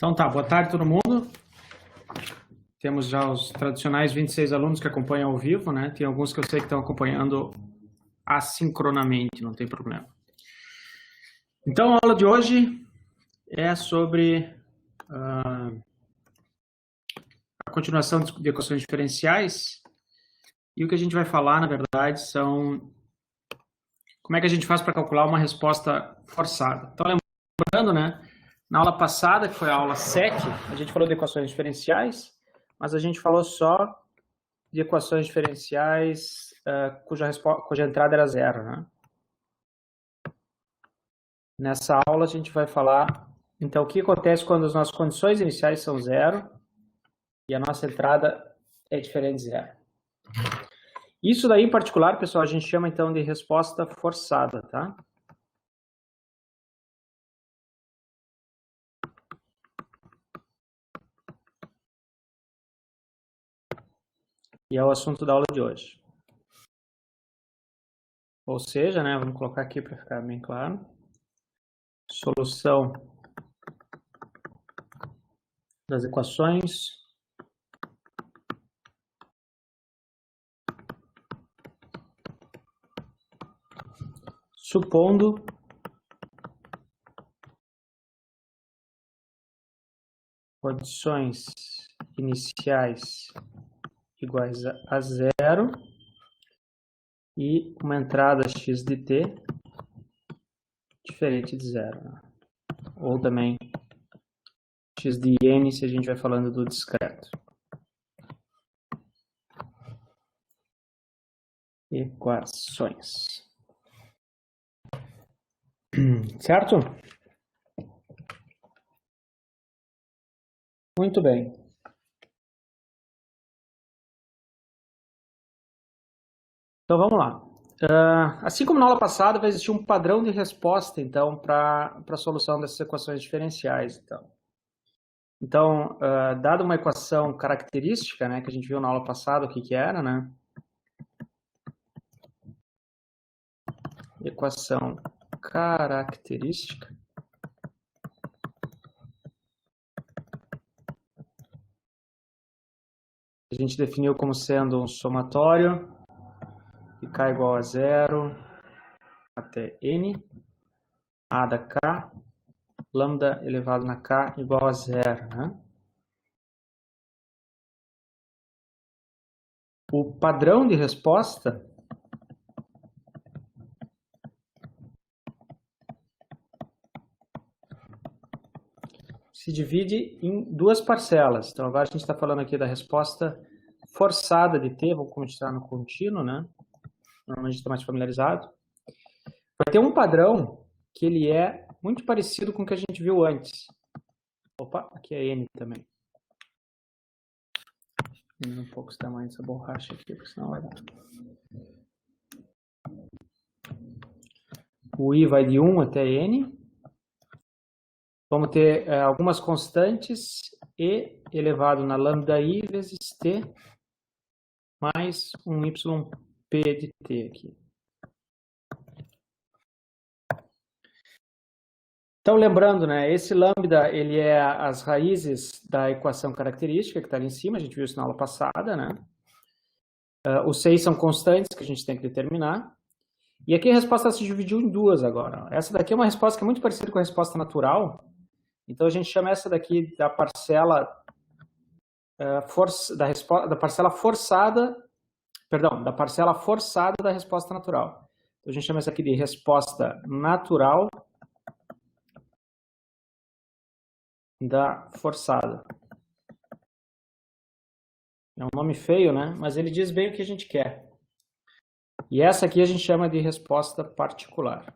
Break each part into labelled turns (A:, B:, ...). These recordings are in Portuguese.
A: Então tá, boa tarde todo mundo. Temos já os tradicionais 26 alunos que acompanham ao vivo, né? Tem alguns que eu sei que estão acompanhando assincronamente, não tem problema. Então a aula de hoje é sobre a continuação de equações diferenciais. E o que a gente vai falar, na verdade, são como é que a gente faz para calcular uma resposta forçada. Então lembrando, né? Na aula passada, que foi a aula 7, a gente falou de equações diferenciais, mas a gente falou só de equações diferenciais cuja entrada era zero, né? Nessa aula a gente vai falar, então, o que acontece quando as nossas condições iniciais são zero e a nossa entrada é diferente de zero. Isso daí, em particular, pessoal, a gente chama, então, de resposta forçada, tá? E é o assunto da aula de hoje. Ou seja, né, vamos colocar aqui para ficar bem claro. Solução das equações supondo condições iniciais iguais a zero e uma entrada x de t diferente de zero, né? Ou também x de n se a gente vai falando do discreto. Equações. Certo? Muito bem. Então vamos lá. Assim como na aula passada, vai existir um padrão de resposta, então, para a solução dessas equações diferenciais. Então, dada uma equação característica, né, que a gente viu na aula passada, o que era, né? Equação característica. A gente definiu como sendo um somatório de k igual a zero até n, a da k, lambda elevado na k igual a zero, né? O padrão de resposta se divide em duas parcelas. Então, agora a gente está falando aqui da resposta forçada de t, vou continuar no contínuo, né? Normalmente a gente está mais familiarizado. Vai ter um padrão que ele é muito parecido com o que a gente viu antes. Opa, aqui é n também. Um pouco o tamanho dessa borracha aqui, porque senão vai dar. O i vai de 1 até n. Vamos ter algumas constantes e elevado na lambda i vezes t mais um yp de t aqui. Então, lembrando, né, esse lambda, ele é as raízes da equação característica que está ali em cima, a gente viu isso na aula passada, né? Os 6 são constantes que a gente tem que determinar. E aqui a resposta se dividiu em duas agora. Essa daqui é uma resposta que é muito parecida com a resposta natural. Então, a gente chama essa daqui da parcela da parcela forçada da resposta natural. Então, a gente chama essa aqui de resposta natural da forçada. É um nome feio, né? Mas ele diz bem o que a gente quer. E essa aqui a gente chama de resposta particular.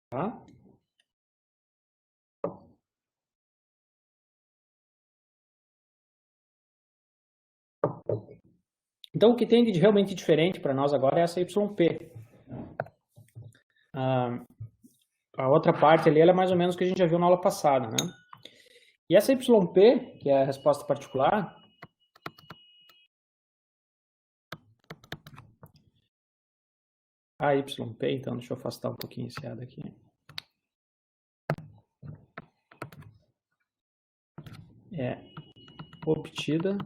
A: Tá? Então, o que tem de realmente diferente para nós agora é essa YP. A outra parte ali ela é mais ou menos o que a gente já viu na aula passada, né? E essa YP, que é a resposta particular, AYP, então deixa eu afastar um pouquinho esse A daqui. É obtida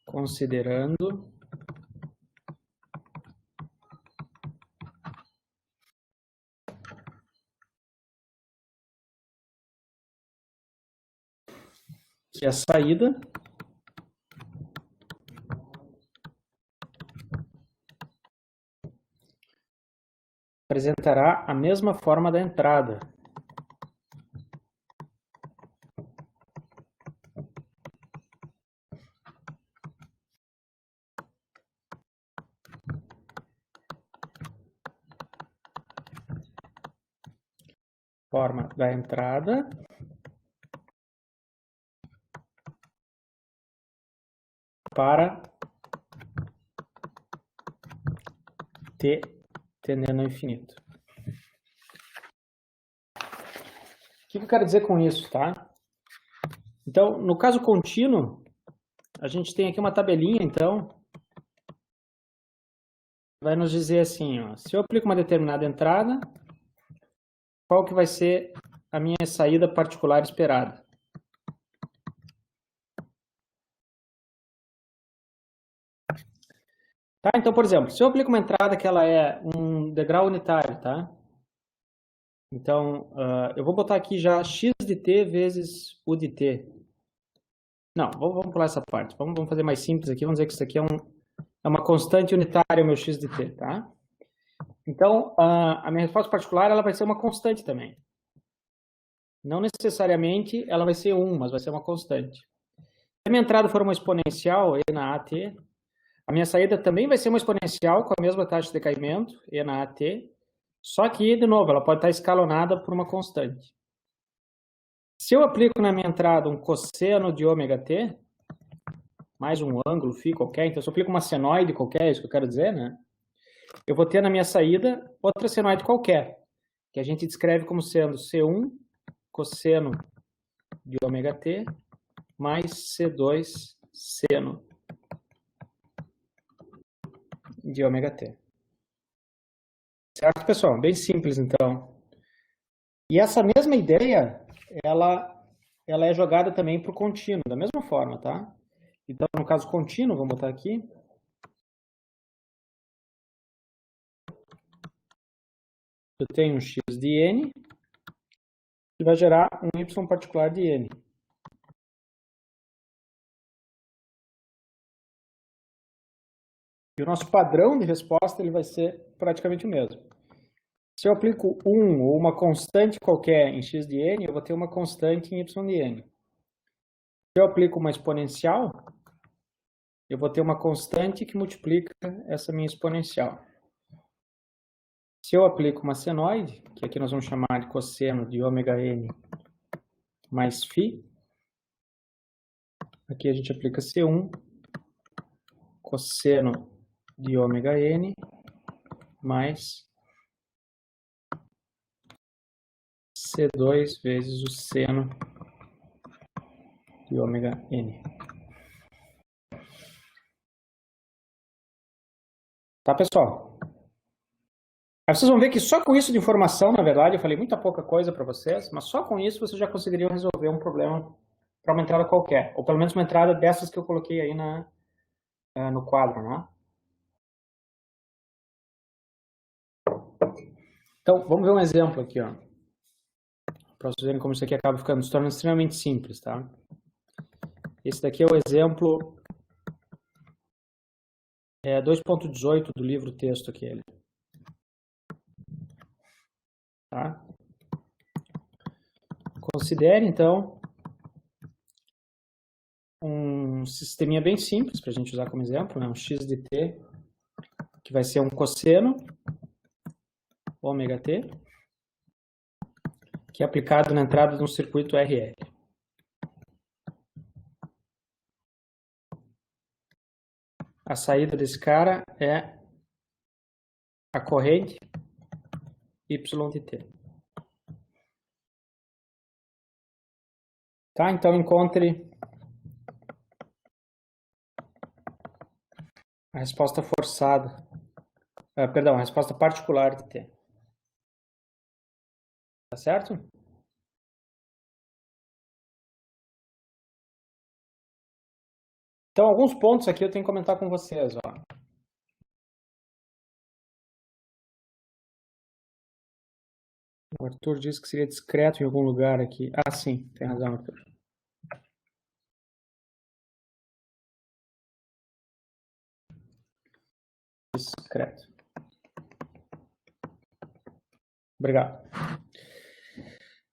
A: considerando que a saída apresentará a mesma forma da entrada. Forma da entrada para t tendendo ao infinito. O que eu quero dizer com isso, tá? Então, no caso contínuo, a gente tem aqui uma tabelinha, então, vai nos dizer assim, ó, se eu aplico uma determinada entrada, qual que vai ser a minha saída particular esperada? Tá? Então, por exemplo, se eu aplico uma entrada que ela é um degrau unitário, tá? Então, eu vou botar aqui já x de t vezes u de t. Não, vamos pular essa parte. Vamos fazer mais simples aqui. Vamos dizer que isso aqui é uma constante unitária, o meu x de t, tá? Então, a minha resposta particular ela vai ser uma constante também. Não necessariamente ela vai ser 1, mas vai ser uma constante. Se a minha entrada for uma exponencial, e na AT, a minha saída também vai ser uma exponencial com a mesma taxa de decaimento, e na AT, só que, de novo, ela pode estar escalonada por uma constante. Se eu aplico na minha entrada um cosseno de ômega t, mais um ângulo φ qualquer, então se eu aplico uma senoide qualquer, é isso que eu quero dizer, né? Eu vou ter na minha saída outra senoide qualquer, que a gente descreve como sendo C1 cosseno de ômega t mais C2 seno de ômega t. Certo, pessoal? Bem simples, então. E essa mesma ideia, ela é jogada também para o contínuo, da mesma forma, tá? Então, no caso contínuo, vamos botar aqui. Eu tenho um x de n, que vai gerar um y particular de n. E o nosso padrão de resposta ele vai ser praticamente o mesmo. Se eu aplico 1 ou uma constante qualquer em x de n, eu vou ter uma constante em y de n. Se eu aplico uma exponencial, eu vou ter uma constante que multiplica essa minha exponencial. Se eu aplico uma senoide, que aqui nós vamos chamar de cosseno de ômega n mais φ, aqui a gente aplica C1, cosseno de ômega n mais C2 vezes o seno de ômega n. Tá, pessoal? Aí vocês vão ver que só com isso de informação, na verdade, eu falei muita pouca coisa para vocês, mas só com isso vocês já conseguiriam resolver um problema para uma entrada qualquer, ou pelo menos uma entrada dessas que eu coloquei aí no quadro, né? Então, vamos ver um exemplo aqui, ó. Para vocês verem como isso aqui acaba ficando, se tornando extremamente simples, tá? Esse daqui é o exemplo 2.18 do livro texto aqui. Tá? Considere, então, um sisteminha bem simples para a gente usar como exemplo, né? Um x de t, que vai ser um cosseno ômega t, que é aplicado na entrada de um circuito RL. A saída desse cara é a corrente y de t. Tá? Então, encontre A resposta forçada. Perdão, a resposta particular de T. Tá certo? Então, alguns pontos aqui eu tenho que comentar com vocês. Ó. O Arthur disse que seria discreto em algum lugar aqui. Ah, sim, tem razão, Arthur. Discreto. Obrigado.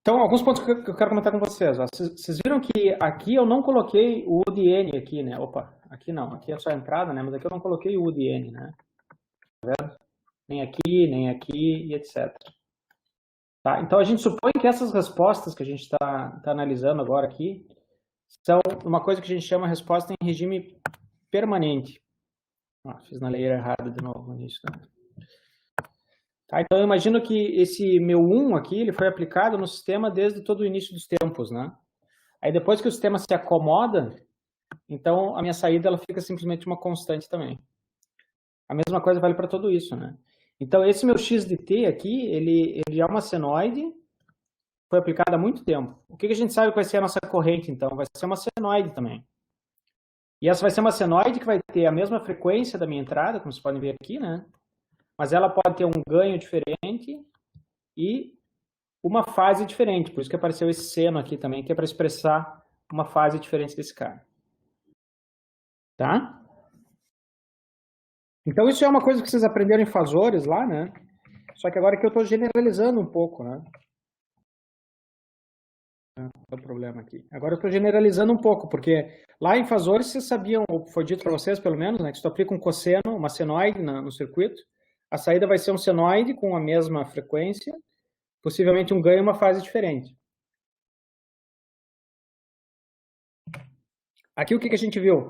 A: Então, alguns pontos que eu quero comentar com vocês. Vocês viram que aqui eu não coloquei o UDN aqui, né? Opa, aqui não. Aqui é só a entrada, né? Mas aqui eu não coloquei o UDN, né? Tá vendo? Nem aqui e etc. Tá? Então, a gente supõe que essas respostas que a gente está analisando agora aqui são uma coisa que a gente chama resposta em regime permanente. Fiz na layer errada de novo no início. Né? Tá? Então, eu imagino que esse meu 1 aqui, ele foi aplicado no sistema desde todo o início dos tempos, né? Aí depois que o sistema se acomoda, então a minha saída ela fica simplesmente uma constante também. A mesma coisa vale para tudo isso, né? Então, esse meu x de t aqui, ele é uma senoide, foi aplicado há muito tempo. O que a gente sabe que vai ser a nossa corrente, então? Vai ser uma senoide também. E essa vai ser uma senoide que vai ter a mesma frequência da minha entrada, como vocês podem ver aqui, né? Mas ela pode ter um ganho diferente e uma fase diferente. Por isso que apareceu esse seno aqui também, que é para expressar uma fase diferente desse cara. Tá? Então isso é uma coisa que vocês aprenderam em Fazores lá, né? Só que agora que eu estou generalizando um pouco, né? Qual é o problema aqui? Agora eu estou generalizando um pouco, porque lá em Fazores vocês sabiam, ou foi dito para vocês pelo menos, né? Que se tu aplica um cosseno, uma senoide no circuito, a saída vai ser um senoide com a mesma frequência, possivelmente um ganho e uma fase diferente. Aqui o que a gente viu?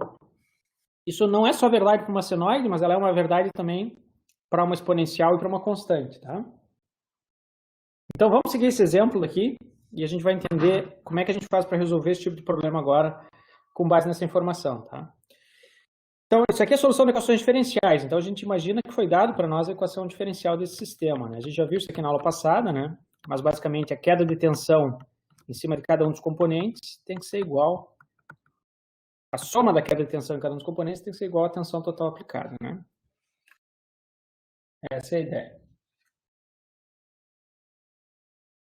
A: Isso não é só verdade para uma senoide, mas ela é uma verdade também para uma exponencial e para uma constante, tá? Então vamos seguir esse exemplo aqui e a gente vai entender como é que a gente faz para resolver esse tipo de problema agora com base nessa informação, tá? Então, isso aqui é a solução de equações diferenciais. Então, a gente imagina que foi dado para nós a equação diferencial desse sistema, né? A gente já viu isso aqui na aula passada, né? Mas, basicamente, a queda de tensão em cima de cada um dos componentes tem que ser igual. A soma da queda de tensão em cada um dos componentes tem que ser igual à tensão total aplicada, né? Essa é a ideia.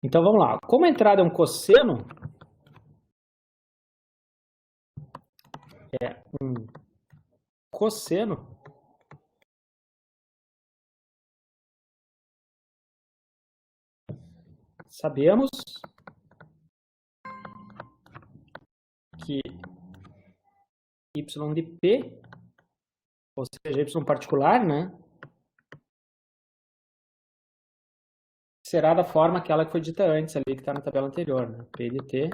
A: Então, vamos lá. Como a entrada é um cosseno, é um cosseno, sabemos que y de p, ou seja, y particular, né, será da forma aquela que foi dita antes ali, que está na tabela anterior. Né? P de t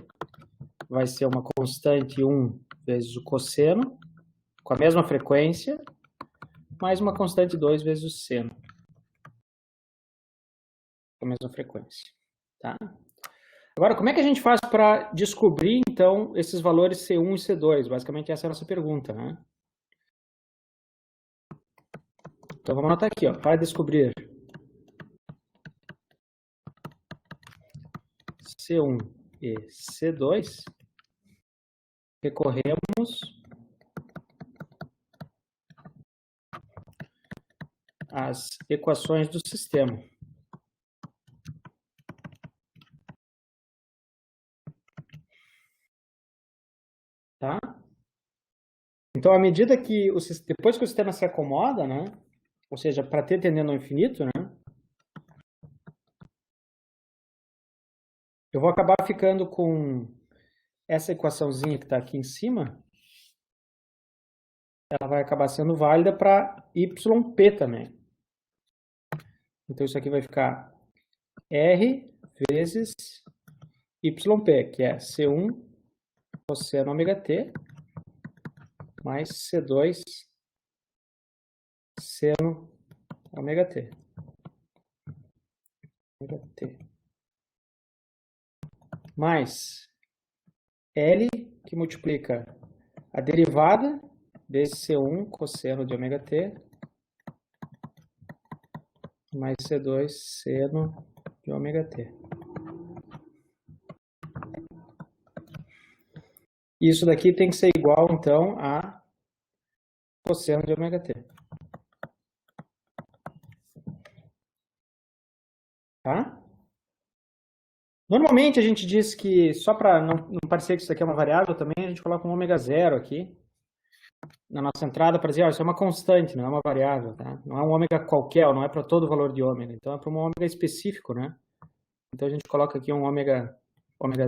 A: vai ser uma constante 1 vezes o cosseno, com a mesma frequência, mais uma constante 2 vezes o seno, com a mesma frequência. Tá? Agora, como é que a gente faz para descobrir, então, esses valores C1 e C2? Basicamente, essa é a nossa pergunta. Né? Então, vamos anotar aqui, ó, para descobrir C1 e C2, recorremos às equações do sistema. Tá? Então, à medida que, depois que o sistema se acomoda, né, ou seja, para t tendendo ao infinito, né, eu vou acabar ficando com essa equaçãozinha que está aqui em cima, ela vai acabar sendo válida para yp também. Então, isso aqui vai ficar R vezes yp, que é C1 cosseno ômega t, mais C2 seno ômega t. Ômega t. Mais L, que multiplica a derivada vezes C1 cosseno de ômega t mais C2 seno de ômega t. Isso daqui tem que ser igual, então, a cosseno de ômega t. Tá? Normalmente a gente diz que, só para não parecer que isso aqui é uma variável também, a gente coloca um ômega zero aqui na nossa entrada para dizer, ó, isso é uma constante, não é uma variável, tá? Não é um ômega qualquer, não é para todo o valor de ômega, então é para um ômega específico, né? Então a gente coloca aqui um ômega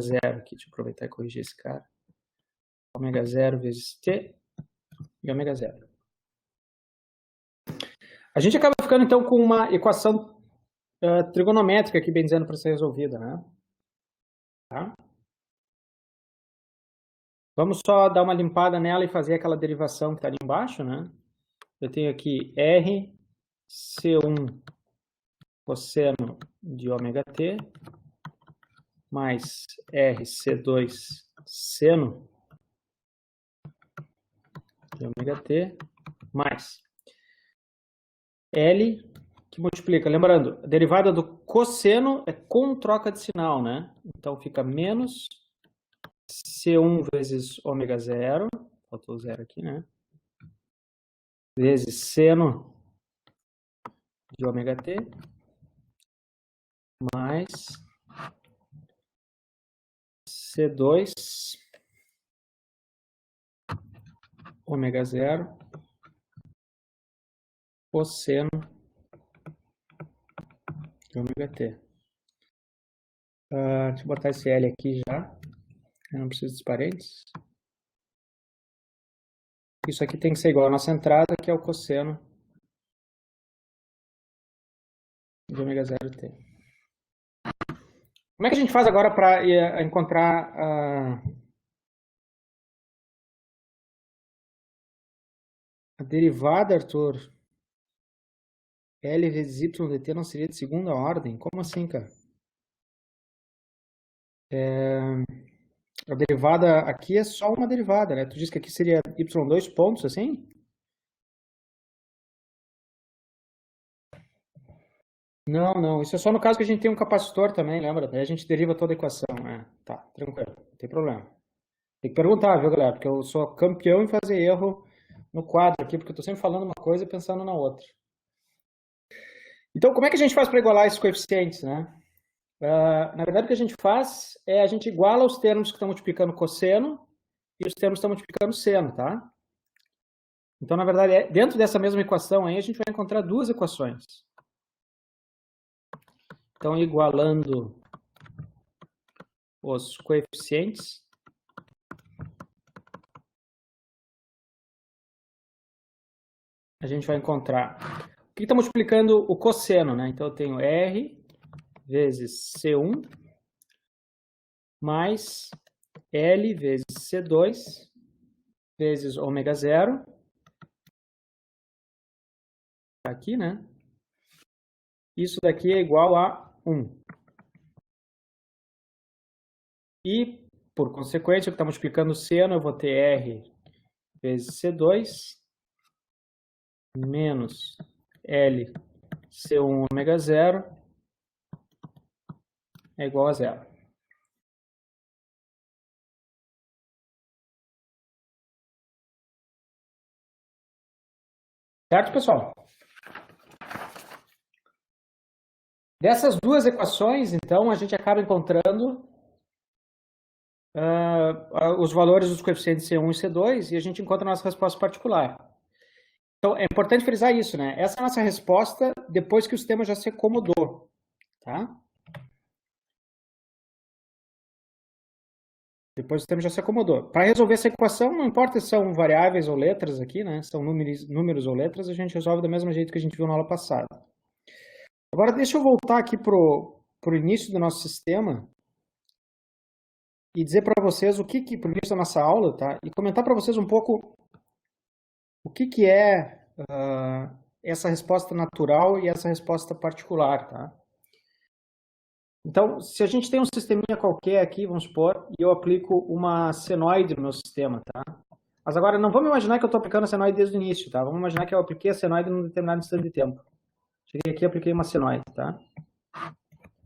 A: zero aqui, deixa eu aproveitar e corrigir esse cara. Ômega zero vezes t e ômega zero. A gente acaba ficando então com uma equação trigonométrica aqui, bem dizendo, para ser resolvida, né? Tá? Vamos só dar uma limpada nela e fazer aquela derivação que está ali embaixo, né? Eu tenho aqui R C1 cosseno de ômega t mais R C2 seno de ômega t mais L que multiplica. Lembrando, a derivada do cosseno é com troca de sinal, né? Então fica menos C1 vezes ômega zero, faltou o zero aqui, né? Vezes seno de ômega t mais C2 ômega zero cosseno de ômega t. Deixa eu botar esse L aqui já. Eu não preciso dos parênteses. Isso aqui tem que ser igual à nossa entrada, que é o cosseno de ômega zero t. Como é que a gente faz agora para encontrar a derivada, Arthur? L vezes y dt não seria de segunda ordem? Como assim, cara? A derivada aqui é só uma derivada, né? Tu disse que aqui seria y2 pontos, assim? Não, não. Isso é só no caso que a gente tem um capacitor também, lembra? Daí a gente deriva toda a equação. Tá, tranquilo. Não tem problema. Tem que perguntar, viu, galera? Porque eu sou campeão em fazer erro no quadro aqui, porque eu tô sempre falando uma coisa e pensando na outra. Então, como é que a gente faz para igualar esses coeficientes, né? Na verdade, o que a gente faz é a gente iguala os termos que estão multiplicando cosseno e os termos que estão multiplicando seno, tá? Então, na verdade, dentro dessa mesma equação aí, a gente vai encontrar duas equações. Então, igualando os coeficientes, a gente vai encontrar o que está multiplicando o cosseno, né? Então, eu tenho R vezes C1 mais L vezes C2 vezes ômega zero. Aqui, né? Isso daqui é igual a 1. E, por consequência, o que está multiplicando o seno, eu vou ter R vezes C2 menos L C1 ômega zero é igual a zero. Certo, pessoal? Dessas duas equações, então, a gente acaba encontrando os valores dos coeficientes C1 e C2 e a gente encontra a nossa resposta particular. Então, é importante frisar isso, né? Essa é a nossa resposta depois que o sistema já se acomodou, tá? Depois o sistema já se acomodou. Para resolver essa equação, não importa se são variáveis ou letras aqui, né? São números ou letras, a gente resolve do mesmo jeito que a gente viu na aula passada. Agora, deixa eu voltar aqui para o início do nosso sistema e dizer para vocês para o início da nossa aula, tá? E comentar para vocês um pouco o que é essa resposta natural e essa resposta particular, tá? Então, se a gente tem um sisteminha qualquer aqui, vamos supor, e eu aplico uma senoide no meu sistema, tá? Mas agora, não vamos imaginar que eu estou aplicando a senoide desde o início, tá? Vamos imaginar que eu apliquei a senoide num determinado instante de tempo. Cheguei aqui e apliquei uma senoide, tá?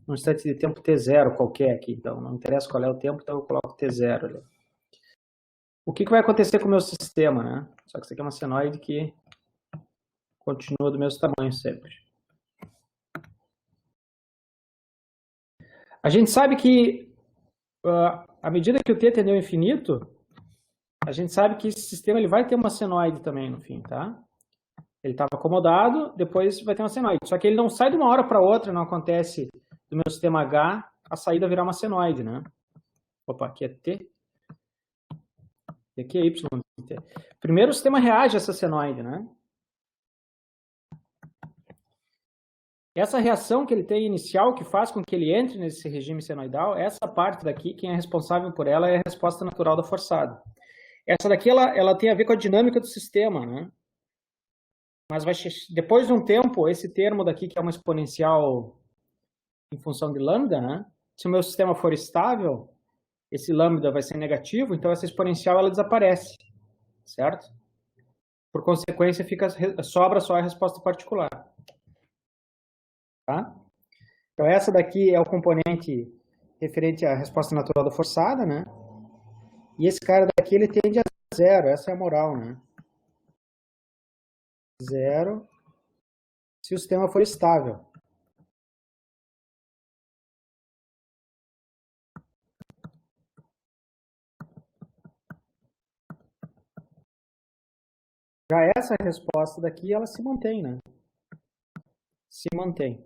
A: Num instante de tempo t0 qualquer aqui, então. Não interessa qual é o tempo, então eu coloco t0 ali. O que vai acontecer com o meu sistema, né? Só que isso aqui é uma senoide que continua do mesmo tamanho sempre. A gente sabe que, à medida que o t tende ao infinito, a gente sabe que esse sistema ele vai ter uma senoide também no fim, tá? Ele estava acomodado, depois vai ter uma senoide. Só que ele não sai de uma hora para outra, não acontece do meu sistema H a saída virar uma senoide, né? Opa, aqui é T. E aqui é Y. Primeiro o sistema reage a essa senoide, né? Essa reação que ele tem inicial, que faz com que ele entre nesse regime senoidal, essa parte daqui, quem é responsável por ela é a resposta natural da forçada. Essa daqui, ela tem a ver com a dinâmica do sistema, né? Mas depois de um tempo, esse termo daqui, que é uma exponencial em função de lambda, né? Se o meu sistema for estável, esse lambda vai ser negativo, então essa exponencial ela desaparece, certo? Por consequência, sobra só a resposta particular. Tá? Então essa daqui é o componente referente à resposta natural da forçada, né? E esse cara daqui, ele tende a zero, essa é a moral, né? Zero, se o sistema for estável. Já essa resposta daqui, ela se mantém, né? Se mantém.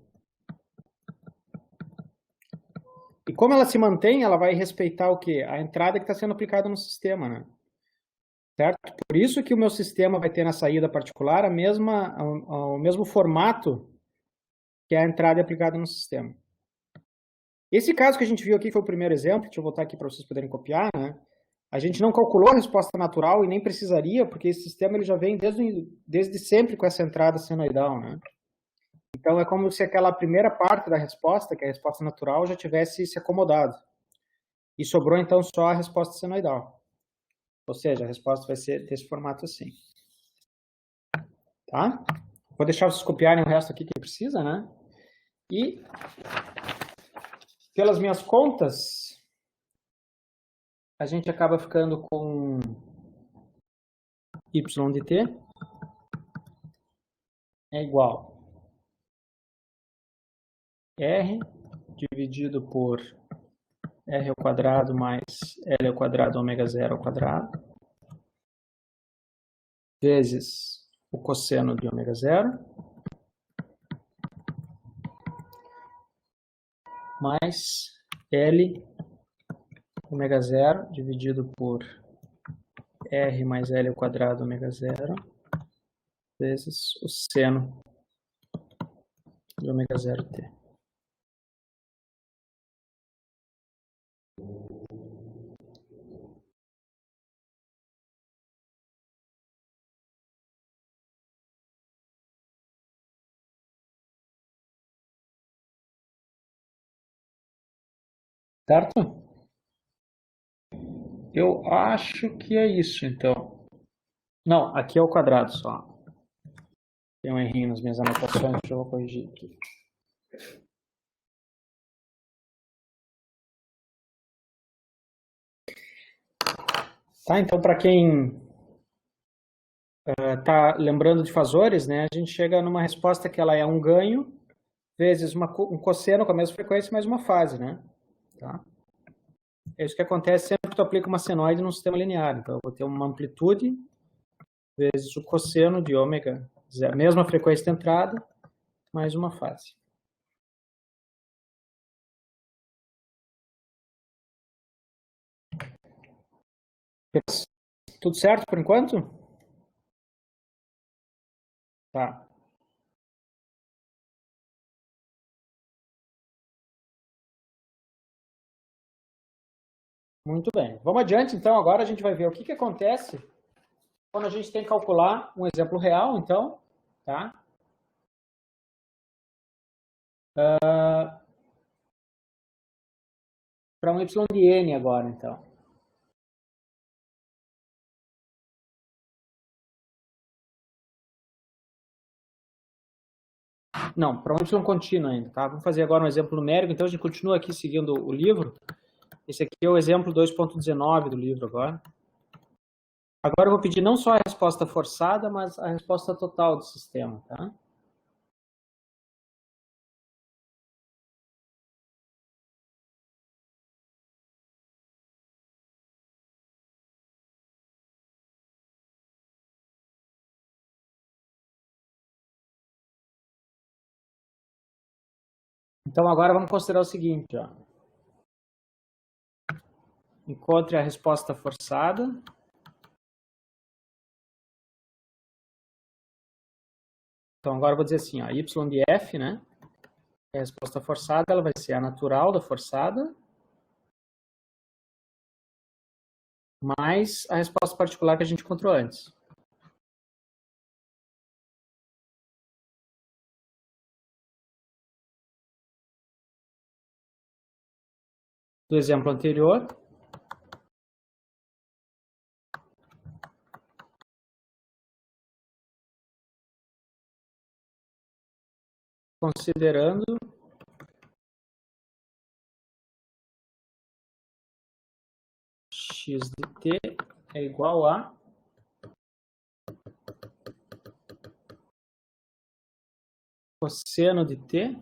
A: E como ela se mantém, ela vai respeitar o quê? A entrada que está sendo aplicada no sistema, né? Certo? Por isso que o meu sistema vai ter na saída particular o mesmo formato que é a entrada aplicada no sistema. Esse caso que a gente viu aqui foi o primeiro exemplo, deixa eu voltar aqui para vocês poderem copiar, né? A gente não calculou a resposta natural e nem precisaria, porque esse sistema ele já vem desde sempre com essa entrada senoidal, né? Então é como se aquela primeira parte da resposta, que é a resposta natural, já tivesse se acomodado. E sobrou então só a resposta senoidal. Ou seja, a resposta vai ser desse formato assim. Tá? Vou deixar vocês copiarem o resto aqui que precisa, né? E, pelas minhas contas, a gente acaba ficando com y de t é igual r dividido por r ao quadrado mais l ao quadrado ômega zero ao quadrado vezes o cosseno de ômega zero mais L ômega zero dividido por R mais L ao quadrado ômega zero vezes o seno de ômega zero t. Certo? Eu acho que é isso, então. Não, aqui é o quadrado só. Tem um errinho nas minhas anotações, que eu vou corrigir aqui. Tá, então para quem está lembrando de fasores, né, a gente chega numa resposta que ela é um ganho vezes um cosseno com a mesma frequência mais uma fase, né? Tá? É isso que acontece sempre que tu aplica uma senoide num sistema linear. Então eu vou ter uma amplitude vezes o cosseno de ômega zero, mesma frequência de entrada, mais uma fase. Tudo certo por enquanto? Tá. Muito bem. Vamos adiante, então. Agora a gente vai ver o que acontece quando a gente tem que calcular um exemplo real, então, tá? Para um y de n agora, então. Não, para um y contínuo ainda, tá? Vamos fazer agora um exemplo numérico, então a gente continua aqui seguindo o livro. Esse aqui é o exemplo 2.19 do livro agora. Agora eu vou pedir não só a resposta forçada, mas a resposta total do sistema, tá? Então agora vamos considerar o seguinte, ó. Encontre a resposta forçada. Então agora eu vou dizer assim, ó, y de f, né? A resposta forçada, ela vai ser a natural da forçada mais a resposta particular que a gente encontrou antes. Do exemplo anterior, considerando x de t é igual a cosseno de t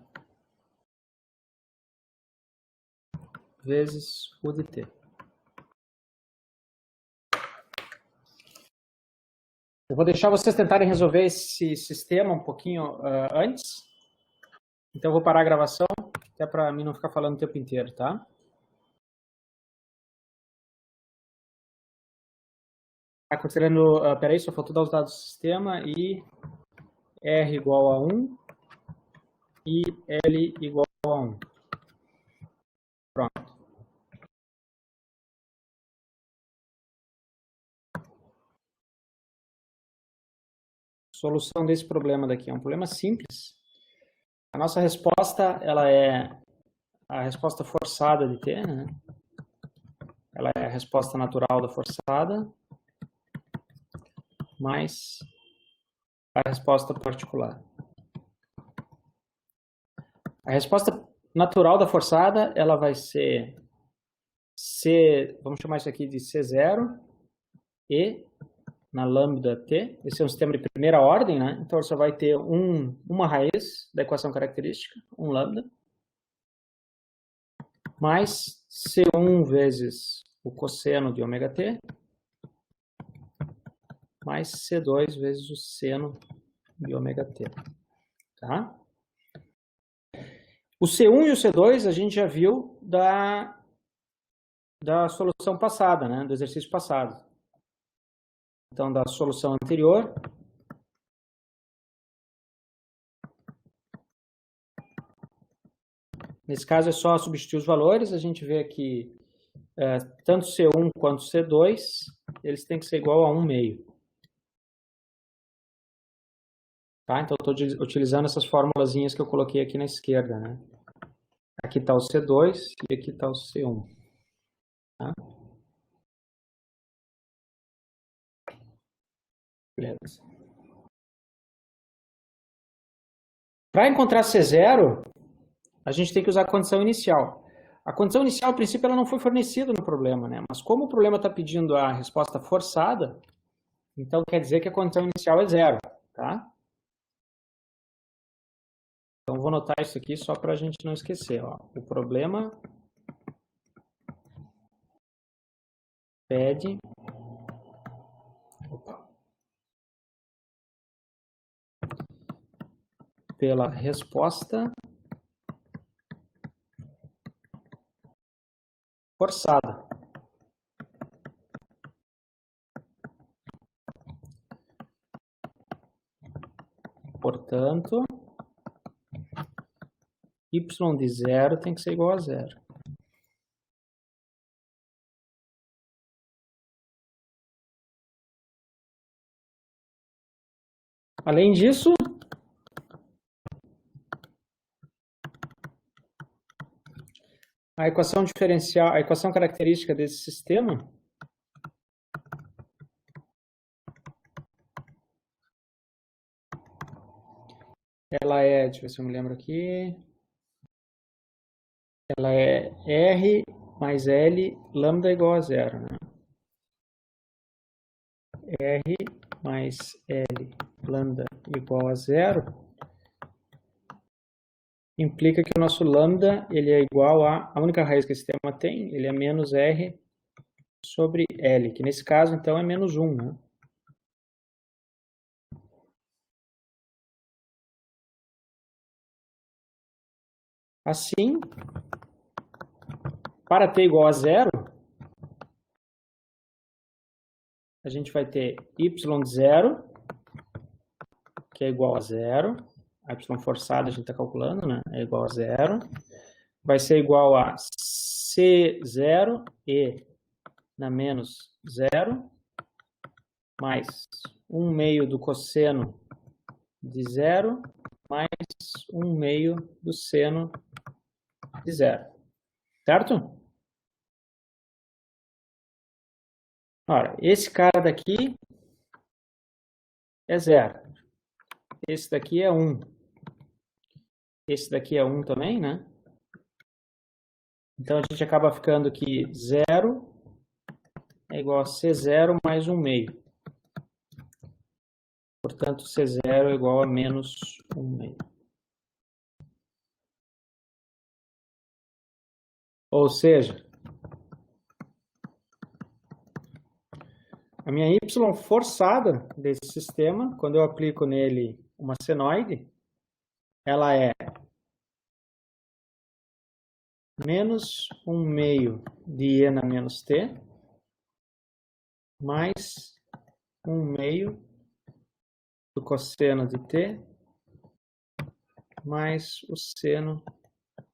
A: vezes u de t. Eu vou deixar vocês tentarem resolver esse sistema um pouquinho antes. Então eu vou parar a gravação, até para mim não ficar falando o tempo inteiro, tá? Considerando, peraí, só faltou dar os dados do sistema e R igual a 1 e L igual a 1. Pronto. Solução desse problema daqui é um problema simples. A nossa resposta, ela é a resposta forçada de t, né? Ela é a resposta natural da forçada mais a resposta particular. A resposta natural da forçada, ela vai ser C, vamos chamar isso aqui de C0 e na lambda t, esse é um sistema de primeira ordem, né? Então você vai ter uma raiz da equação característica, um lambda, mais C1 vezes o cosseno de ômega t, mais C2 vezes o seno de ômega t, tá? O C1 e o C2 a gente já viu da solução passada, né? Do exercício passado. Então, da solução anterior, nesse caso é só substituir os valores, a gente vê que tanto C1 quanto C2, eles têm que ser igual a 1 meio. Tá? Então, estou utilizando essas formulazinhas que eu coloquei aqui na esquerda, né? Aqui está o C2 e aqui está o C1. Tá? Beleza. Para encontrar C0, a gente tem que usar a condição inicial. A condição inicial, a princípio, ela não foi fornecida no problema, né? Mas como o problema está pedindo a resposta forçada, então quer dizer que a condição inicial é 0, tá? Então vou anotar isso aqui só para a gente não esquecer, ó. O problema pede pela resposta forçada. Portanto, y de 0 tem que ser igual a 0. Além disso, a equação diferencial, a equação característica desse sistema ela é, deixa eu ver se eu me lembro aqui, ela é R mais L, lambda igual a zero, né? R mais L, lambda igual a zero, implica que o nosso lambda ele é igual a única raiz que esse sistema tem, ele é menos R sobre L, que nesse caso, então, é menos 1, né? Assim, para t igual a zero, a gente vai ter y0, que é igual a zero, a y forçada a gente está calculando, né? É igual a zero. Vai ser igual a C0 e na menos zero, mais 1 meio do cosseno de zero, mais 1 meio do seno de zero. Certo? Ora, esse cara daqui é zero. Esse daqui é 1. Esse daqui é 1 também, né? Então, a gente acaba ficando que 0 é igual a C0 mais 1 meio. Portanto, C0 é igual a menos 1 meio. Ou seja, a minha y forçada desse sistema, quando eu aplico nele uma senoide, ela é menos 1 meio de e na menos t, mais 1 meio do cosseno de t, mais o seno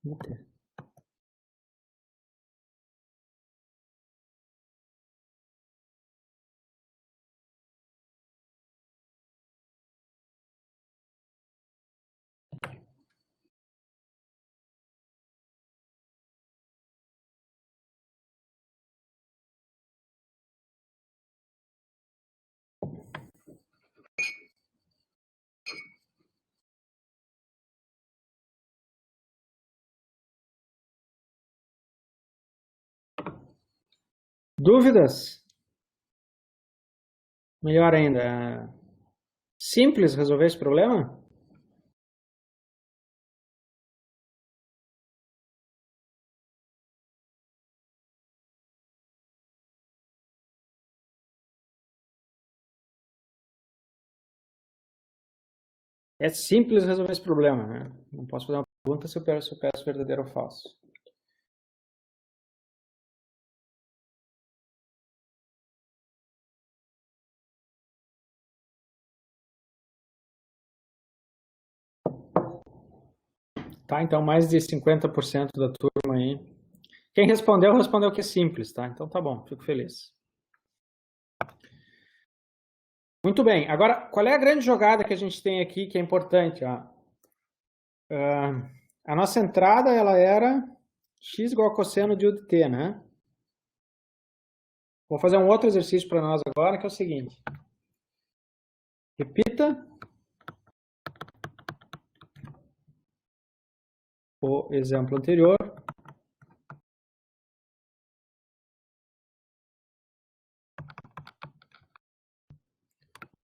A: de t. Dúvidas? Melhor ainda. Simples resolver esse problema? É simples resolver esse problema, né? Não posso fazer uma pergunta se eu peço verdadeiro ou falso. Tá, então mais de 50% da turma aí. Quem respondeu que é simples, tá? Então tá bom, fico feliz. Muito bem, agora qual é a grande jogada que a gente tem aqui que é importante? Ó? A nossa entrada ela era x igual a cosseno de u de t, né? Vou fazer um outro exercício para nós agora, que é o seguinte. Repita o exemplo anterior.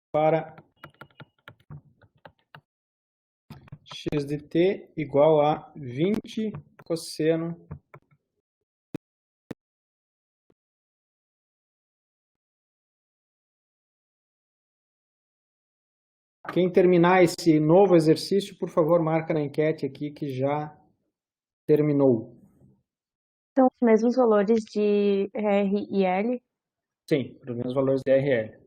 A: Para x de t igual a 20 cosseno. Quem terminar esse novo exercício, por favor, marca na enquete aqui que já terminou.
B: São os mesmos valores de R e L?
A: Sim, para os mesmos valores de RL.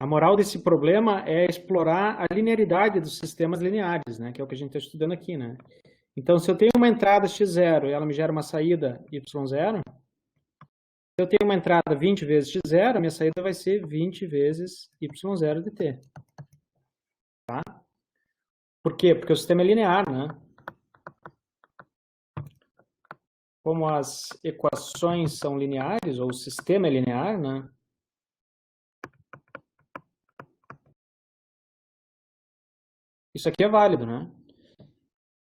A: A moral desse problema é explorar a linearidade dos sistemas lineares, né? Que é o que a gente está estudando aqui, né? Então, se eu tenho uma entrada x0 e ela me gera uma saída y0, se eu tenho uma entrada 20 vezes x0, a minha saída vai ser 20 vezes y0 de t. Tá? Por quê? Porque o sistema é linear, né? Como as equações são lineares, ou o sistema é linear, né? Isso aqui é válido, né?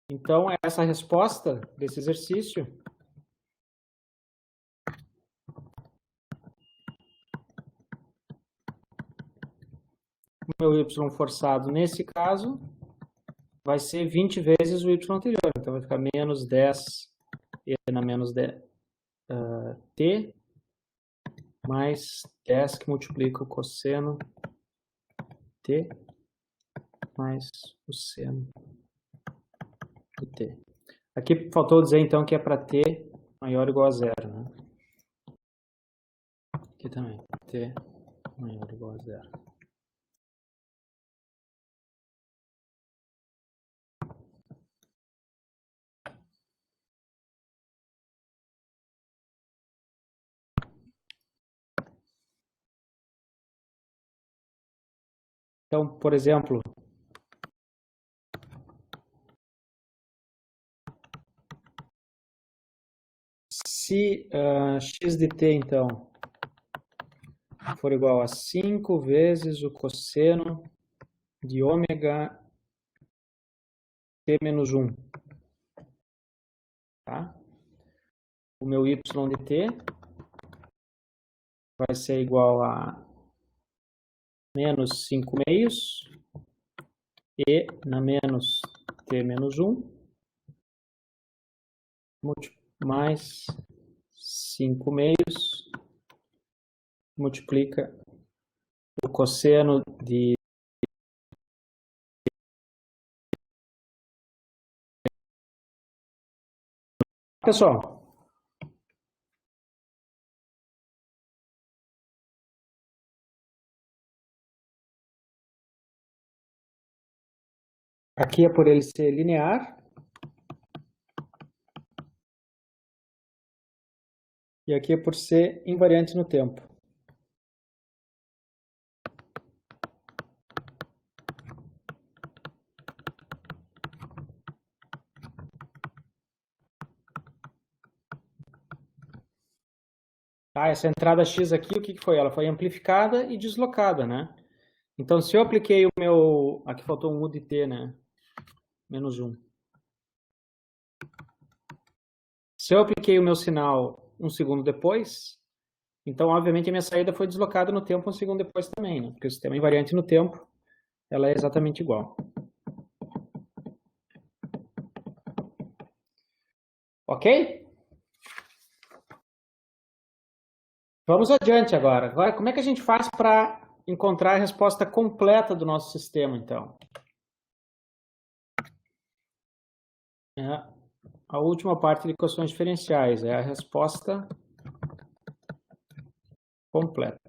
A: Então, essa resposta desse exercício, o meu y forçado, nesse caso, vai ser 20 vezes o y anterior. Então, vai ficar menos 10 e na menos 10, t, mais 10 que multiplica o cosseno t, mais o seno de t. Aqui faltou dizer, então, que é para t maior ou igual a zero, né? Aqui também, t maior ou igual a zero. Então, por exemplo, se x de t, então, for igual a 5 vezes o cosseno de ômega t menos 1, tá? O meu y de t vai ser igual a menos 5 meios e na menos t menos 1 mais 5 meios multiplica o cosseno de pessoal. Aqui é por ele ser linear. E aqui é por ser invariante no tempo. Tá, essa entrada x aqui, o que foi? Ela foi amplificada e deslocada, né? Então, se eu apliquei o meu... Aqui faltou um u de t, né? Menos 1. Se eu apliquei o meu sinal um segundo depois, então, obviamente, a minha saída foi deslocada no tempo um segundo depois também, né? Porque o sistema invariante no tempo, ela é exatamente igual. Ok? Vamos adiante agora. Agora, como é que a gente faz para encontrar a resposta completa do nosso sistema, então? A última parte de equações diferenciais é a resposta completa.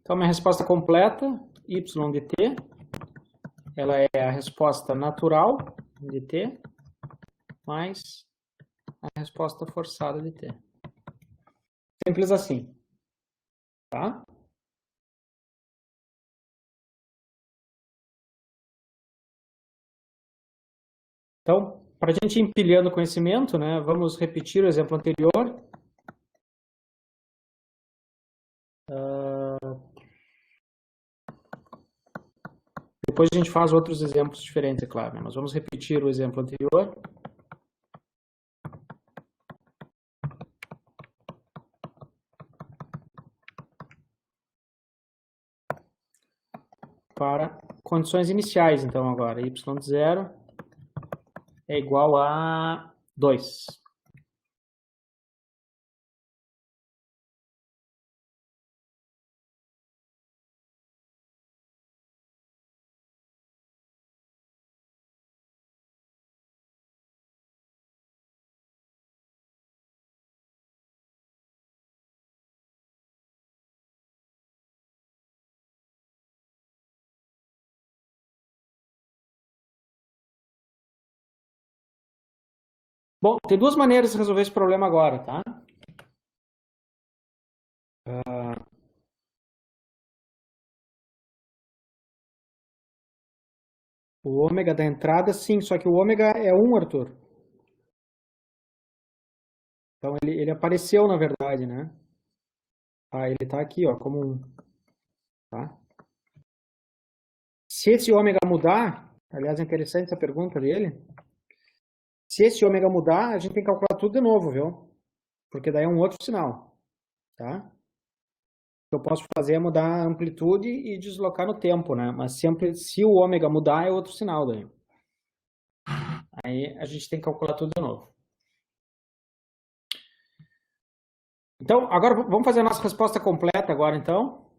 A: Então, minha resposta completa, y de t, ela é a resposta natural de t, mais a resposta forçada de t. Simples assim. Tá? Então, para a gente ir empilhando conhecimento, né, vamos repetir o exemplo anterior. Depois a gente faz outros exemplos diferentes, é claro, né? Mas vamos repetir o exemplo anterior. Para condições iniciais, então, agora. Y de 0 é igual a 2. Bom, tem duas maneiras de resolver esse problema agora, tá? O ômega da entrada, sim, só que o ômega é 1, Arthur. Então ele apareceu, na verdade, né? Ah, ele está aqui, ó, como 1. Tá? Se esse ômega mudar, aliás, é interessante essa pergunta dele. Se esse ômega mudar, a gente tem que calcular tudo de novo, viu? Porque daí é um outro sinal, tá? O que eu posso fazer é mudar a amplitude e deslocar no tempo, né? Mas sempre, se o ômega mudar, é outro sinal daí. Aí a gente tem que calcular tudo de novo. Então, agora vamos fazer a nossa resposta completa agora, então.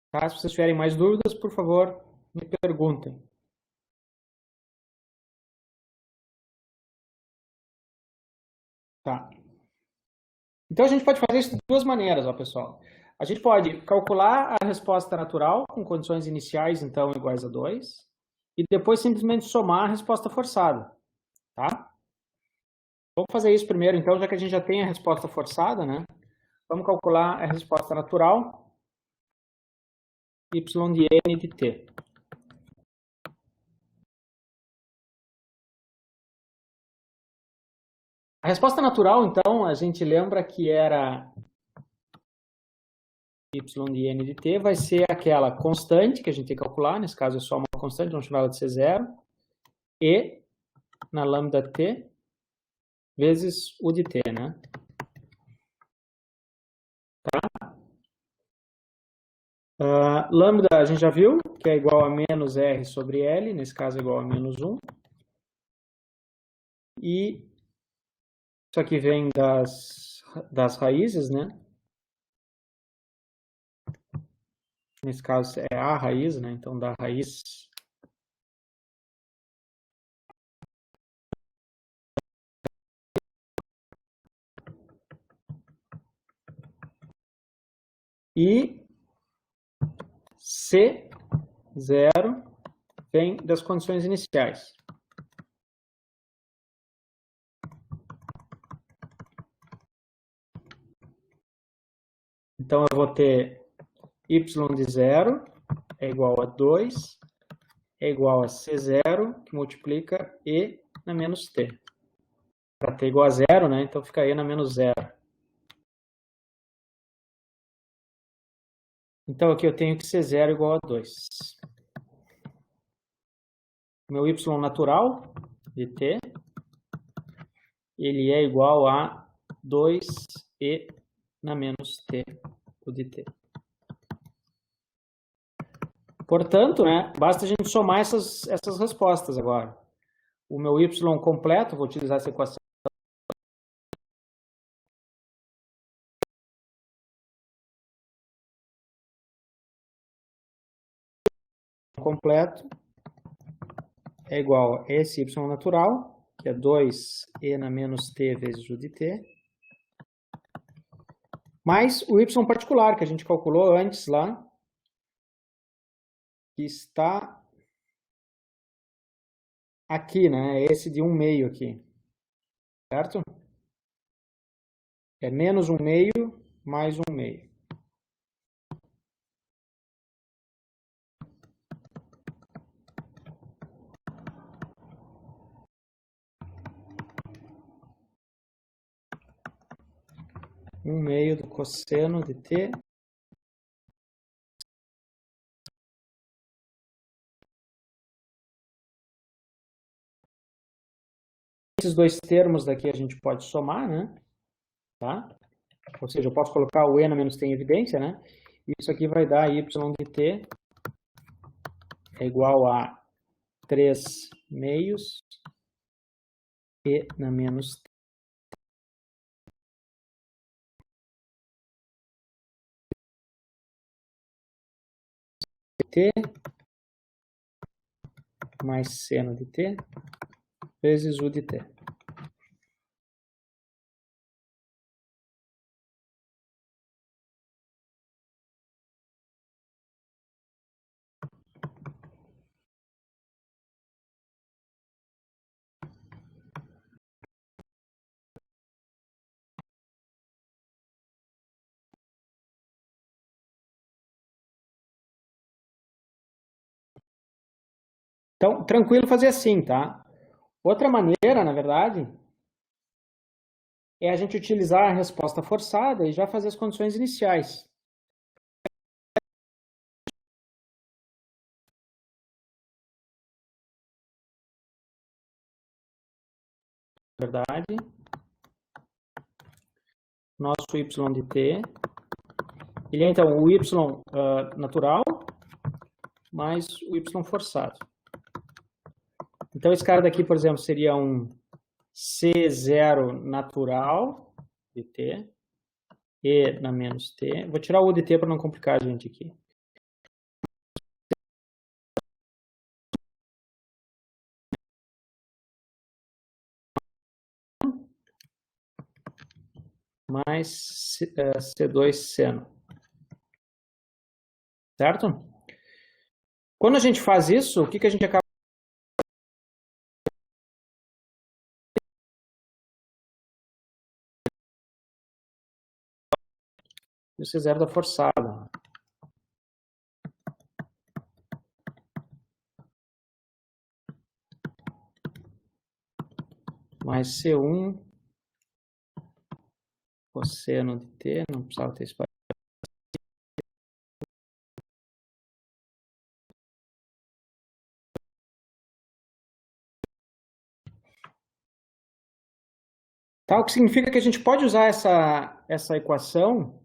A: Tá? Se vocês tiverem mais dúvidas, por favor, me perguntem. Tá. Então, a gente pode fazer isso de duas maneiras, ó, pessoal. A gente pode calcular a resposta natural com condições iniciais, então, iguais a 2, e depois simplesmente somar a resposta forçada, tá? Vamos fazer isso primeiro, então, já que a gente já tem a resposta forçada, né? Vamos calcular a resposta natural, y de n de t. A resposta natural, então, a gente lembra que era y de n de t, vai ser aquela constante que a gente tem que calcular, nesse caso é só uma constante, vamos chamar ela de C0, e na lambda t vezes u de t, né? Lambda a gente já viu, que é igual a menos r sobre L, nesse caso é igual a menos 1. E isso aqui vem das raízes, né? Nesse caso é a raiz, né? Então da raiz e C0 vem das condições iniciais. Então eu vou ter y de 0 é igual a 2, é igual a C0, que multiplica E na menos T. Para T igual a 0, né? Então fica E na menos 0. Então aqui eu tenho que C0 igual a 2. Meu y natural de t, ele é igual a 2e na menos t, o de t. Portanto, né, basta a gente somar essas respostas agora. O meu y completo, vou utilizar essa equação completo, é igual a esse y natural, que é 2e na menos t vezes u de t, mais o y particular, que a gente calculou antes lá, que está aqui, né? Esse de 1/2 aqui, certo? É menos 1/2 mais 1/2. 1/2 do cosseno de t. Esses dois termos daqui a gente pode somar, né? Tá? Ou seja, eu posso colocar o e na menos t em evidência, né? Isso aqui vai dar y de t é igual a 3/2 e na menos t mais seno de t vezes u de t. Então, tranquilo fazer assim, tá? Outra maneira, na verdade, é a gente utilizar a resposta forçada e já fazer as condições iniciais. Na verdade, nosso y de t, ele é então o y natural mais o y forçado. Então, esse cara daqui, por exemplo, seria um C0 natural de t, e na menos t. Vou tirar o u de t para não complicar a gente aqui. Mais C2 seno. Certo? Quando a gente faz isso, o que a gente acaba? O C0 da forçada. Mais C1 cosseno de t, não precisava ter espaço. Tá, o que significa que a gente pode usar essa equação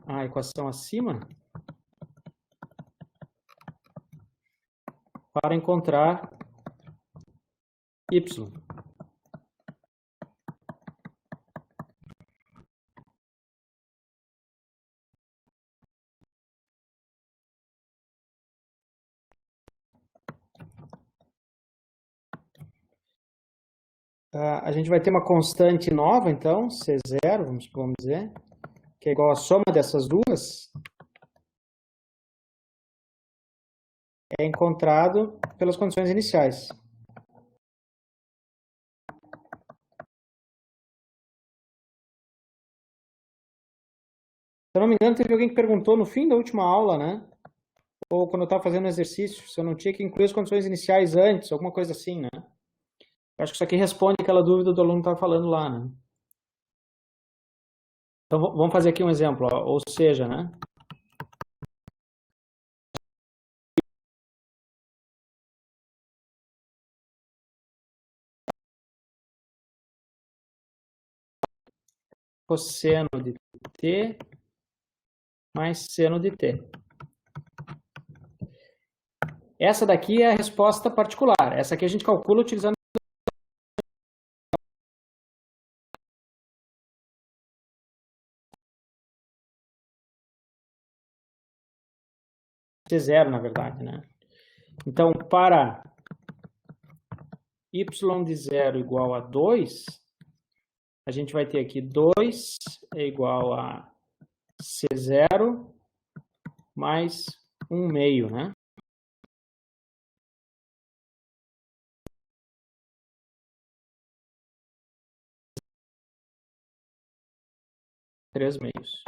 A: a equação acima para encontrar y. A gente vai ter uma constante nova, então, C0, vamos dizer, que é igual à soma dessas duas, é encontrado pelas condições iniciais. Se eu não me engano, teve alguém que perguntou no fim da última aula, né? Ou quando eu estava fazendo o exercício, se eu não tinha que incluir as condições iniciais antes, alguma coisa assim, né? Eu acho que isso aqui responde aquela dúvida do aluno que estava falando lá, né? Então, vamos fazer aqui um exemplo, ó. Ou seja, né? Cosseno de t mais seno de t. Essa daqui é a resposta particular. Essa aqui a gente calcula utilizando C0, na verdade, né? Então, para y de 0 igual a 2, a gente vai ter aqui 2 é igual a C0 mais 1 meio, né? 3 meios.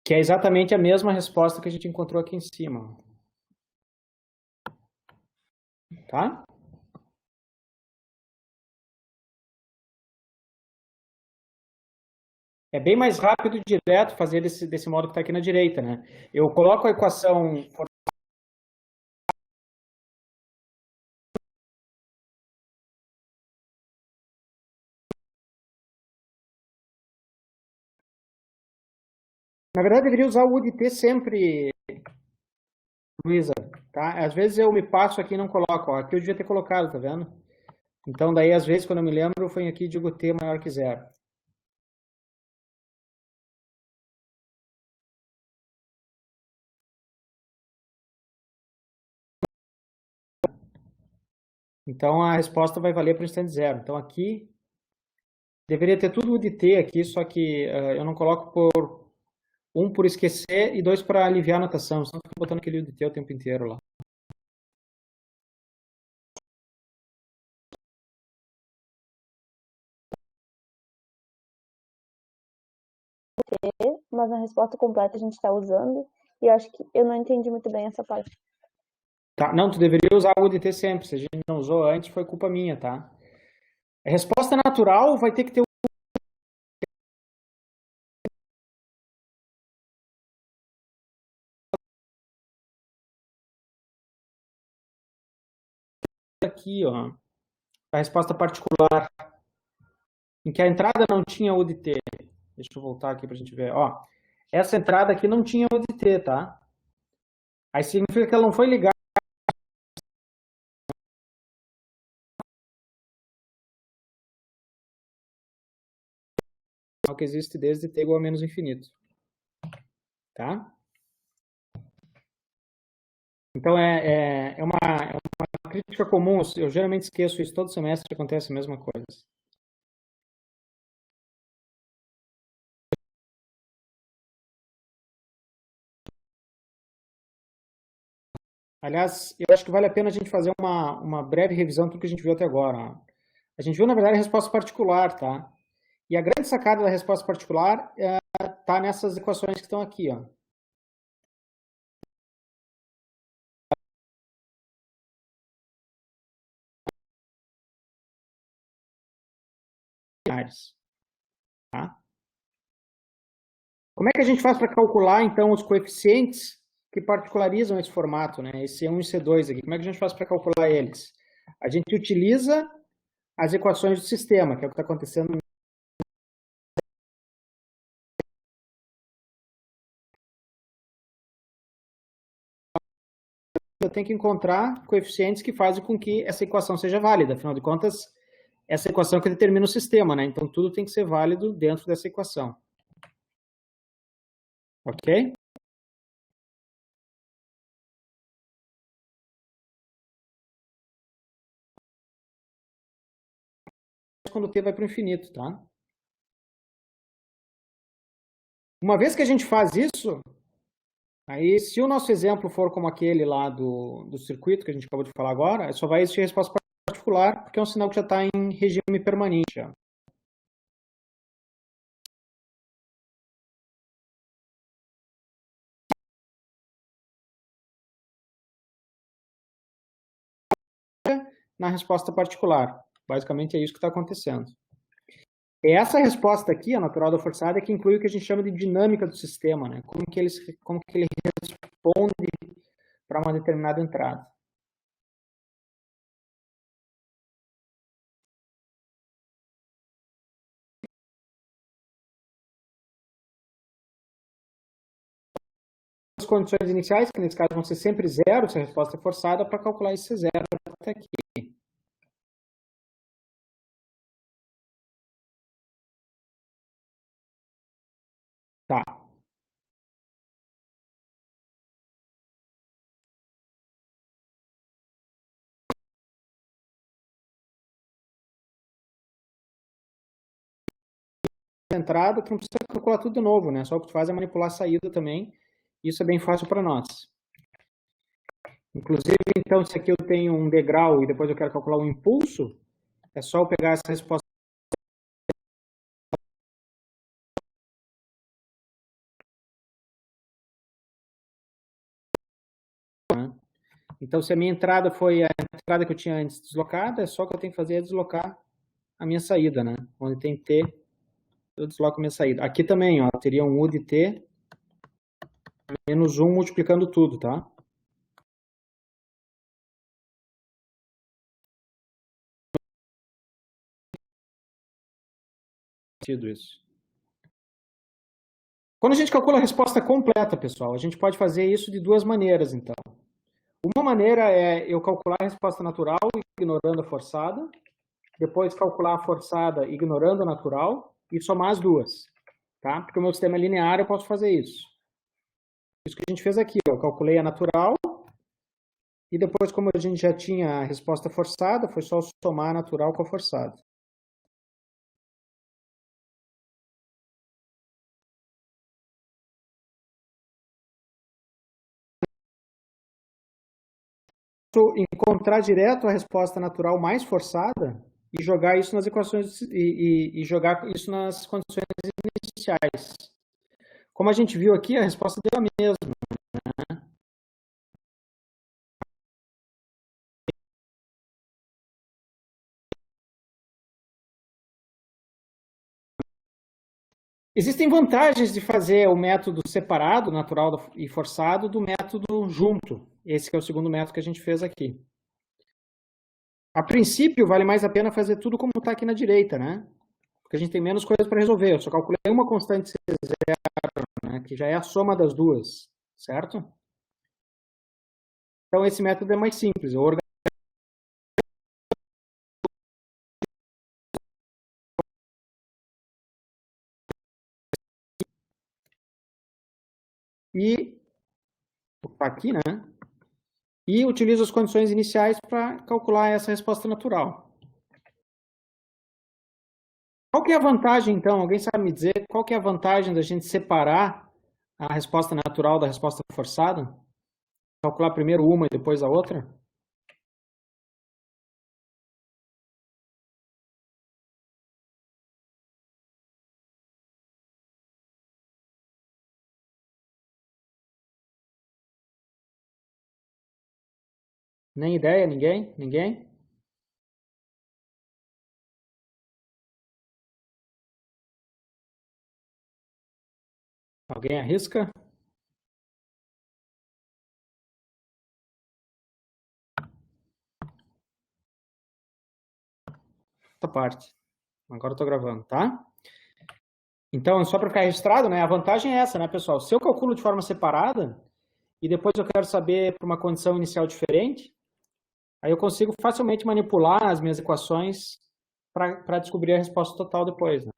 A: Que é exatamente a mesma resposta que a gente encontrou aqui em cima. Tá? É bem mais rápido e direto fazer desse modo que está aqui na direita, né? Eu coloco a equação... Na verdade, eu deveria usar o U de T sempre, Luísa, tá? Às vezes eu me passo aqui e não coloco. Ó, aqui eu devia ter colocado, tá vendo? Então, daí, às vezes, quando eu me lembro, eu venho aqui e digo T maior que 0. Então, a resposta vai valer para o instante zero. Então, aqui, deveria ter tudo U de T aqui, só que eu não coloco por 1 por esquecer e 2 para aliviar a notação. Senão, eu fico botando aquele U de T o tempo inteiro lá.
B: mas na resposta completa a gente está usando, e eu acho que eu não entendi muito bem essa parte.
A: Tá, não, tu deveria usar o UDT sempre. Se a gente não usou antes, foi culpa minha, tá? A resposta natural vai ter que ter aqui, ó, a resposta particular, em que a entrada não tinha UDT. Deixa eu voltar aqui pra gente ver, ó. Essa entrada aqui não tinha UDT, tá? Aí significa que ela não foi ligada ao que existe desde t igual a menos infinito. Tá? Então, é uma crítica comum. Eu geralmente esqueço isso. Todo semestre acontece a mesma coisa. Aliás, eu acho que vale a pena a gente fazer uma breve revisão do que a gente viu até agora. Ó. A gente viu, na verdade, a resposta particular, tá? E a grande sacada da resposta particular tá nessas equações que estão aqui, ó. Tá? Como é que a gente faz para calcular, então, os coeficientes que particularizam esse formato, né? Esse C1 e C2 aqui. Como é que a gente faz para calcular eles? A gente utiliza as equações do sistema, que é o que está acontecendo. Eu tenho que encontrar coeficientes que fazem com que essa equação seja válida. Afinal de contas, essa equação que determina o sistema, né? Então, tudo tem que ser válido dentro dessa equação. Ok? Quando t vai para o infinito, tá? Uma vez que a gente faz isso, aí se o nosso exemplo for como aquele lá do circuito que a gente acabou de falar agora, só vai existir resposta particular, porque é um sinal que já está em regime permanente. Já. Na resposta particular. Basicamente é isso que está acontecendo. Essa resposta aqui, a natural da forçada, é que inclui o que a gente chama de dinâmica do sistema, né? Como que ele responde para uma determinada entrada. As condições iniciais, que nesse caso vão ser sempre zero, se a resposta é forçada, para calcular esse zero até aqui. Tá. Entrada, tu não precisa calcular tudo de novo, né? Só o que tu faz é manipular a saída também. Isso é bem fácil para nós. Inclusive, então, se aqui eu tenho um degrau e depois eu quero calcular um impulso, é só eu pegar essa resposta. Né? Então, se a minha entrada foi a entrada que eu tinha antes deslocada, é só o que eu tenho que fazer é deslocar a minha saída, né? Onde tem T, eu desloco a minha saída. Aqui também, ó, teria um U de T menos 1 multiplicando tudo, tá? Isso. Quando a gente calcula a resposta completa, pessoal, a gente pode fazer isso de duas maneiras, então. Uma maneira é eu calcular a resposta natural ignorando a forçada, depois calcular a forçada ignorando a natural e somar as duas, tá? Porque o meu sistema é linear, eu posso fazer isso. Isso que a gente fez aqui, eu calculei a natural e depois, como a gente já tinha a resposta forçada, foi só somar a natural com a forçada. Encontrar direto a resposta natural mais forçada e jogar isso nas equações e jogar isso nas condições iniciais. Como a gente viu aqui, a resposta deu a mesma. Existem vantagens de fazer o método separado, natural e forçado, do método junto. Esse que é o segundo método que a gente fez aqui. A princípio, vale mais a pena fazer tudo como está aqui na direita, né? Porque a gente tem menos coisas para resolver. Eu só calculei uma constante C0, né? Que já é a soma das duas, certo? Então, esse método é mais simples. Eu organizo e aqui, né? E utilizo as condições iniciais para calcular essa resposta natural. Qual que é a vantagem, então? Alguém sabe me dizer qual que é a vantagem da gente separar a resposta natural da resposta forçada? Calcular primeiro uma e depois a outra? Nem ideia? Ninguém? Ninguém? Alguém arrisca? Essa parte. Agora eu estou gravando, tá? Então, só para ficar registrado, né? A vantagem é essa, né, pessoal? Se eu calculo de forma separada e depois eu quero saber para uma condição inicial diferente, aí eu consigo facilmente manipular as minhas equações para descobrir a resposta total depois, né?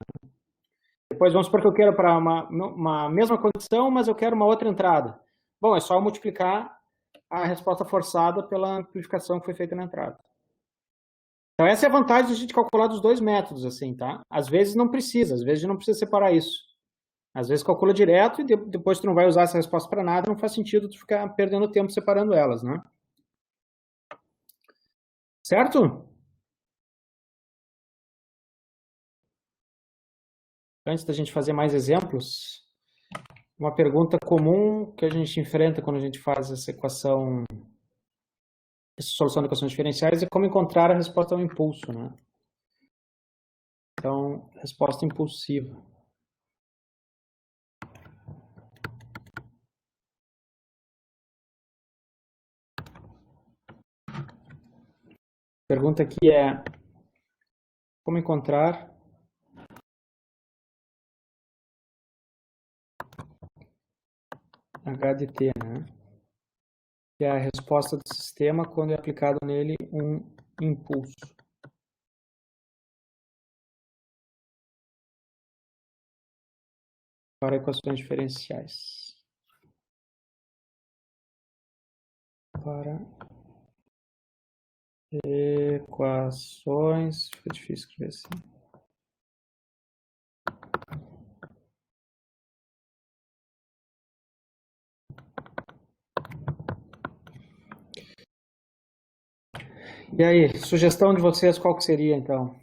A: Depois vamos supor que eu quero para uma mesma condição, mas eu quero uma outra entrada. Bom, é só eu multiplicar a resposta forçada pela amplificação que foi feita na entrada. Então, essa é a vantagem de a gente calcular dos dois métodos, assim, tá? Às vezes não precisa, às vezes não precisa separar isso. Às vezes calcula direto e depois tu não vai usar essa resposta para nada, não faz sentido tu ficar perdendo tempo separando elas, né? Certo? Antes da gente fazer mais exemplos, uma pergunta comum que a gente enfrenta quando a gente faz essa equação, essa solução de equações diferenciais é como encontrar a resposta ao impulso, né? Então, resposta impulsiva. Pergunta aqui é como encontrar H de t, né? Que é a resposta do sistema quando é aplicado nele um impulso. Para equações diferenciais. Para equações... Fica difícil escrever assim. E aí, sugestão de vocês qual que seria, então?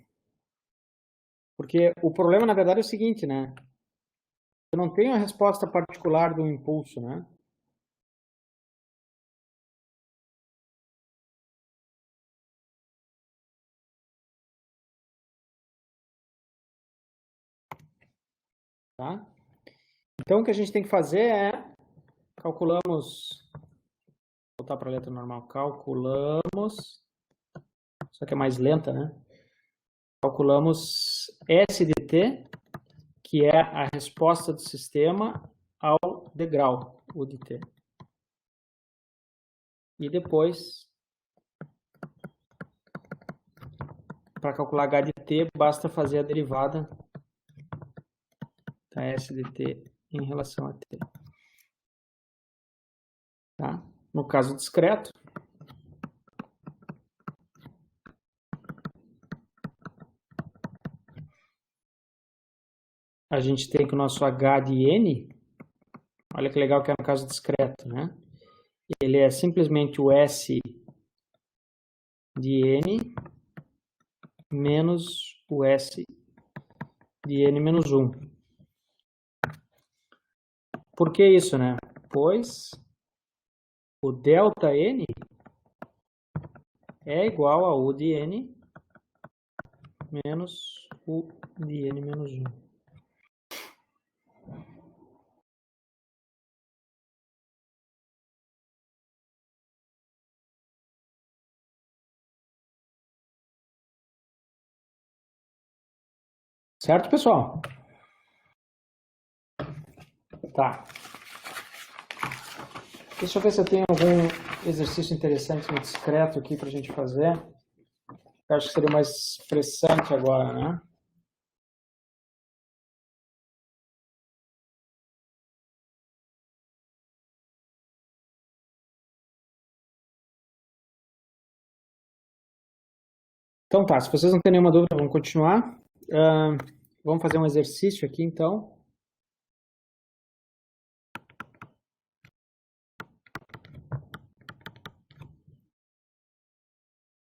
A: Porque o problema, na verdade, é o seguinte, né? Eu não tenho a resposta particular do impulso, né? Tá? Então, o que a gente tem que fazer é... Calculamos... Vou voltar para a letra normal. Calculamos... Só que é mais lenta, né? Calculamos S de t, que é a resposta do sistema ao degrau, U de t. E depois, para calcular H de t, basta fazer a derivada da S de t em relação a t. Tá? No caso discreto, a gente tem que o nosso H de n, olha que legal que é no caso discreto, né? Ele é simplesmente o S de n menos o S de n menos 1. Por que isso, né? Pois o ΔN é igual a U de N menos U de N menos 1. Certo, pessoal? Tá. Deixa eu ver se eu tenho algum exercício interessante no discreto aqui para a gente fazer. Eu acho que seria mais estressante agora, né? Então tá, se vocês não têm nenhuma dúvida, vamos continuar. Vamos fazer um exercício aqui, então.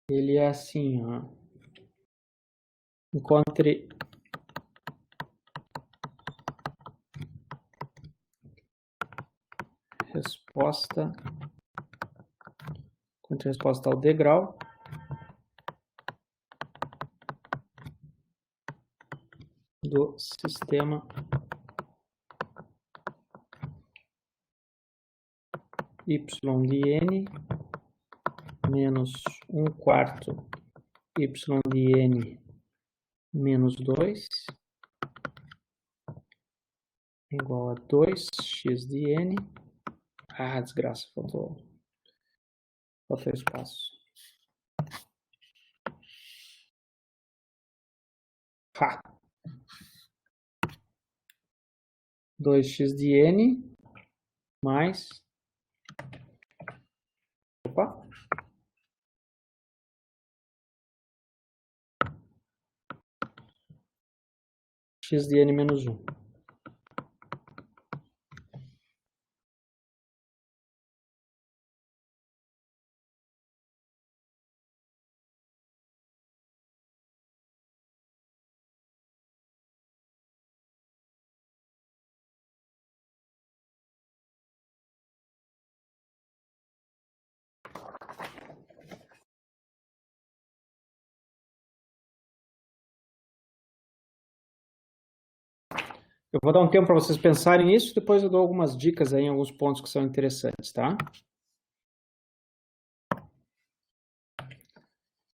A: Ele é assim, ó. Encontre resposta ao degrau do sistema y de n menos 1/4 y de n menos 2 igual a 2x de n. Ah, desgraça, faltou espaço. Ha! 2x de n mais... Opa! X de n menos 1. Eu vou dar um tempo para vocês pensarem nisso, depois eu dou algumas dicas aí em alguns pontos que são interessantes, tá?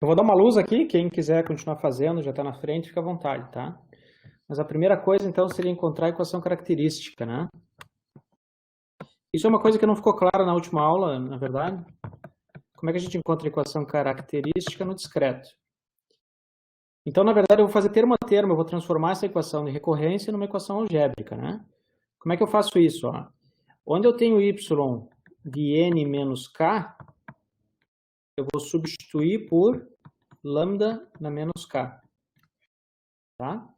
A: Eu vou dar uma luz aqui, quem quiser continuar fazendo, já está na frente, fica à vontade, tá? Mas a primeira coisa, então, seria encontrar a equação característica, né? Isso é uma coisa que não ficou clara na última aula, na verdade. Como é que a gente encontra a equação característica no discreto? Então, na verdade, eu vou fazer termo a termo, eu vou transformar essa equação de recorrência numa equação algébrica, né? Como é que eu faço isso? Ó? Onde eu tenho y de n menos k, eu vou substituir por lambda na menos k. Tá?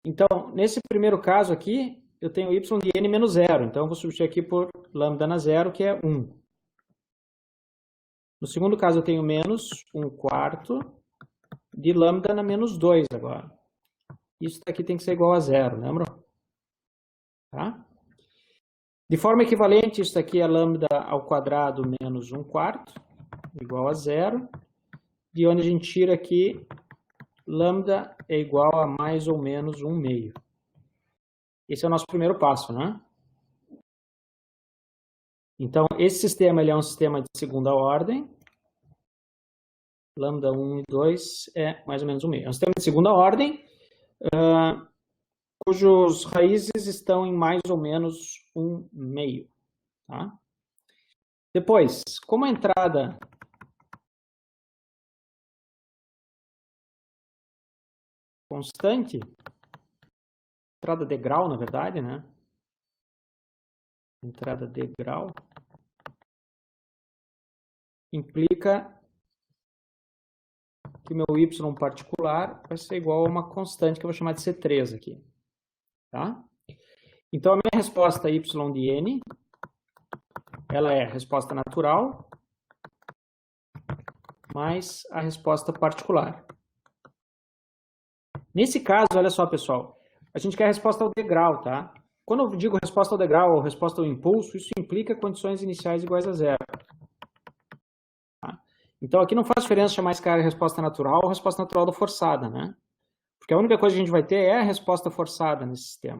A: Então, nesse primeiro caso aqui, eu tenho y de n menos 0. Então, eu vou substituir aqui por lambda na 0, que é 1. No segundo caso, eu tenho menos 1/4 de lambda na menos 2 agora. Isso daqui tem que ser igual a 0, lembra? Tá? De forma equivalente, isso daqui é lambda ao quadrado menos 1/4, igual a 0. De onde a gente tira aqui, lambda é igual a mais ou menos 1/2. Esse é o nosso primeiro passo, né? Então, esse sistema ele é um sistema de segunda ordem. Lambda 1 e 2 é mais ou menos 1/2. É um sistema de segunda ordem, cujos raízes estão em mais ou menos 1/2. Tá? Depois, como a entrada constante, entrada degrau, na verdade, né? Entrada degrau implica que o meu y particular vai ser igual a uma constante que eu vou chamar de C3 aqui. Tá? Então, a minha resposta y de n, ela é a resposta natural mais a resposta particular. Nesse caso, olha só, pessoal, a gente quer a resposta ao degrau, tá? Quando eu digo resposta ao degrau ou resposta ao impulso, isso implica condições iniciais iguais a zero. Tá? Então, aqui não faz diferença chamar esse cara de resposta natural ou resposta natural da forçada, né? Porque a única coisa que a gente vai ter é a resposta forçada nesse sistema.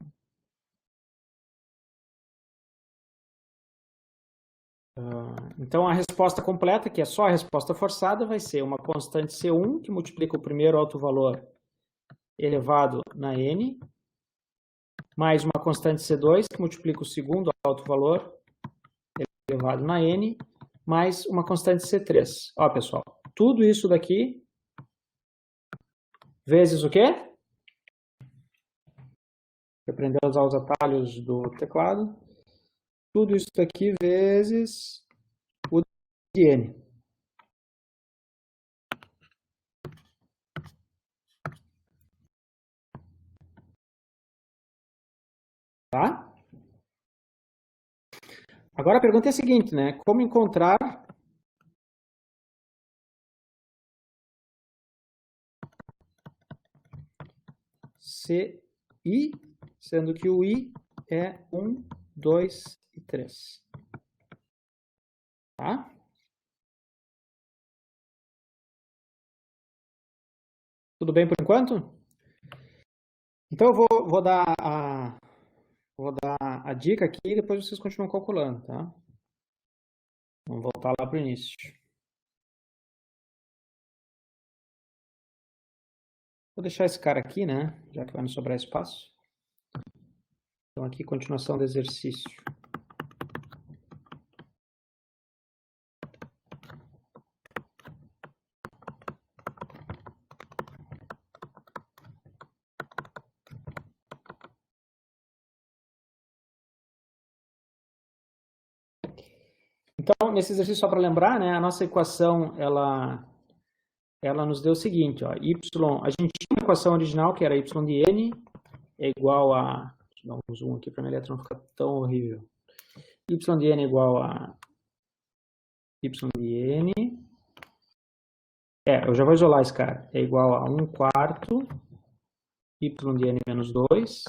A: Então, a resposta completa, que é só a resposta forçada, vai ser uma constante C1, que multiplica o primeiro alto valor elevado na N, mais uma constante C2, que multiplica o segundo alto valor elevado na N, mais uma constante C3. Ó, pessoal, tudo isso daqui vezes o quê? Aprender a usar os atalhos do teclado. Tudo isso daqui vezes o de N. Tá? Agora a pergunta é a seguinte, né? Como encontrar CI, sendo que o I é 1, 2 e 3. Tá? Tudo bem por enquanto? Então eu vou dar a dica aqui e depois vocês continuam calculando, tá? Vamos voltar lá para o início. Vou deixar esse cara aqui, né? Já que vai me sobrar espaço. Então aqui, continuação do exercício. Então, nesse exercício, só para lembrar, né? A nossa equação, ela nos deu o seguinte, ó. Y, a gente tinha uma equação original, que era y de n, é igual a... Deixa eu dar um zoom aqui para minha letra não ficar tão horrível. Y de n é igual a y de n. Eu já vou isolar esse cara. É igual a 1/4 y de n menos 2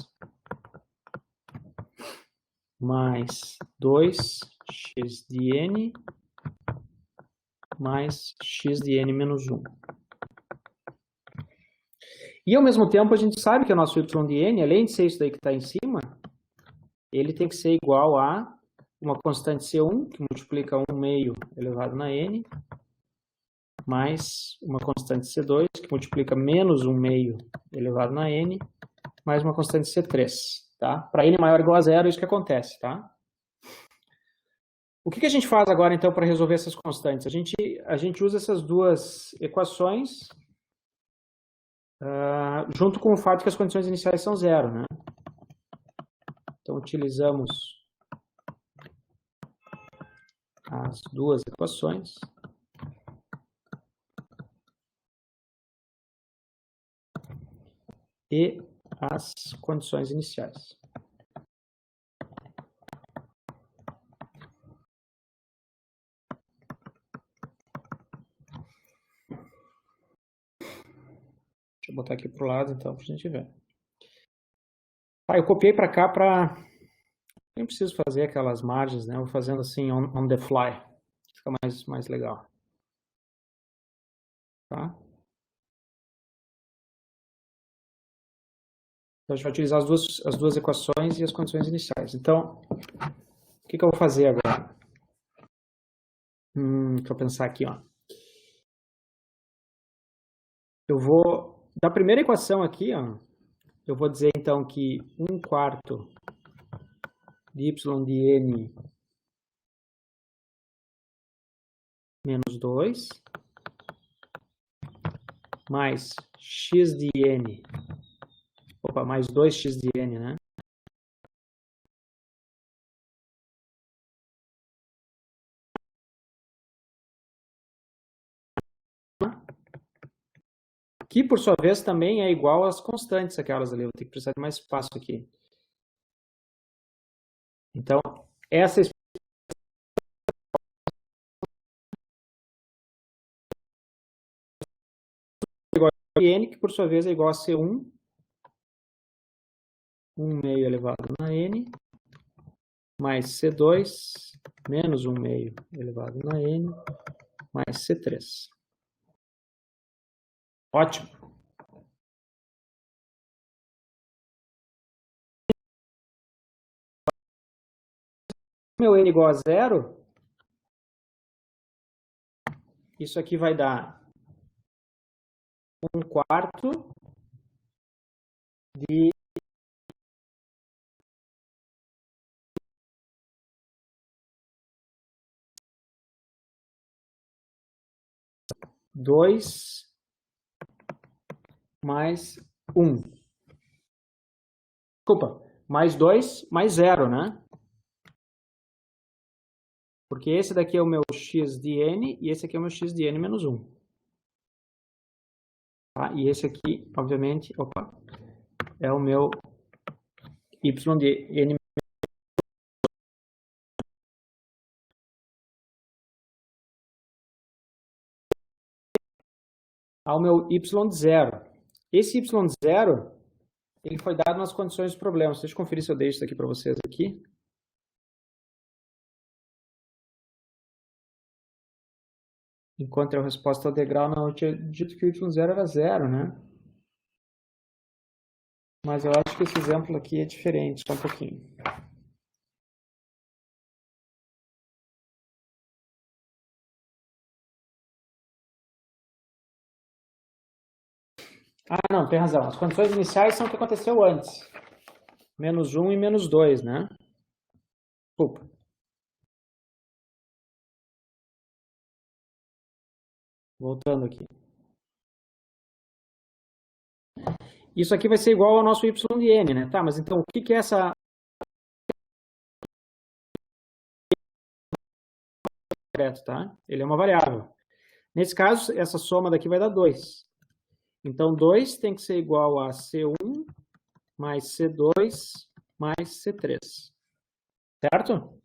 A: mais 2x de n mais x de n menos 1. E ao mesmo tempo a gente sabe que o nosso y de n, além de ser isso daí que está em cima, ele tem que ser igual a uma constante C1, que multiplica 1 meio elevado na n, mais uma constante C2, que multiplica menos 1 meio elevado na n, mais uma constante C3. Tá? Para n maior ou igual a zero, é isso que acontece. Tá? O que a gente faz agora, então, para resolver essas constantes? A gente usa essas duas equações junto com o fato que as condições iniciais são zero. Né? Então, utilizamos as duas equações. E as condições iniciais. Deixa eu botar aqui para o lado, então, para a gente ver. Eu copiei para cá para... Nem preciso fazer aquelas margens, né? Eu vou fazendo assim on the fly. Fica mais legal. Tá? Então, a gente vai utilizar as duas equações e as condições iniciais. Então, o que eu vou fazer agora? Deixa eu pensar aqui, ó. Eu vou... Da primeira equação aqui, ó, eu vou dizer, então, que 1/4 de y de n menos 2 mais x de n, mais 2x de n, né? Que, por sua vez, também é igual às constantes, aquelas ali. Eu vou ter que precisar de mais espaço aqui. Então, essa igual a n, que por sua vez é igual a C1 1 meio elevado na n, mais C2 menos 1 meio elevado na n, mais C3. Ótimo. Meu n igual a zero, isso aqui vai dar 1/4 de 2 mais 1. Desculpa, mais 2 mais 0, né? Porque esse daqui é o meu x de n e esse aqui é o meu x de n menos 1. Tá? E esse aqui, obviamente, é o meu y de n. Ao meu y de 0. Esse y de 0, ele foi dado nas condições dos problemas. Deixa eu conferir se eu deixo isso aqui para vocês aqui. Encontre a resposta ao degrau. Não, eu tinha dito que o y0 era 0, né? Mas eu acho que esse exemplo aqui é diferente, só um pouquinho. Ah, não, tem razão. As condições iniciais são o que aconteceu antes. Menos 1 e menos 2, né? Desculpa. Voltando aqui. Isso aqui vai ser igual ao nosso y de n, né? Tá, mas então o que é essa... Tá? Ele é uma variável. Nesse caso, essa soma daqui vai dar 2. Então, 2 tem que ser igual a C1 mais C2 mais C3. Certo?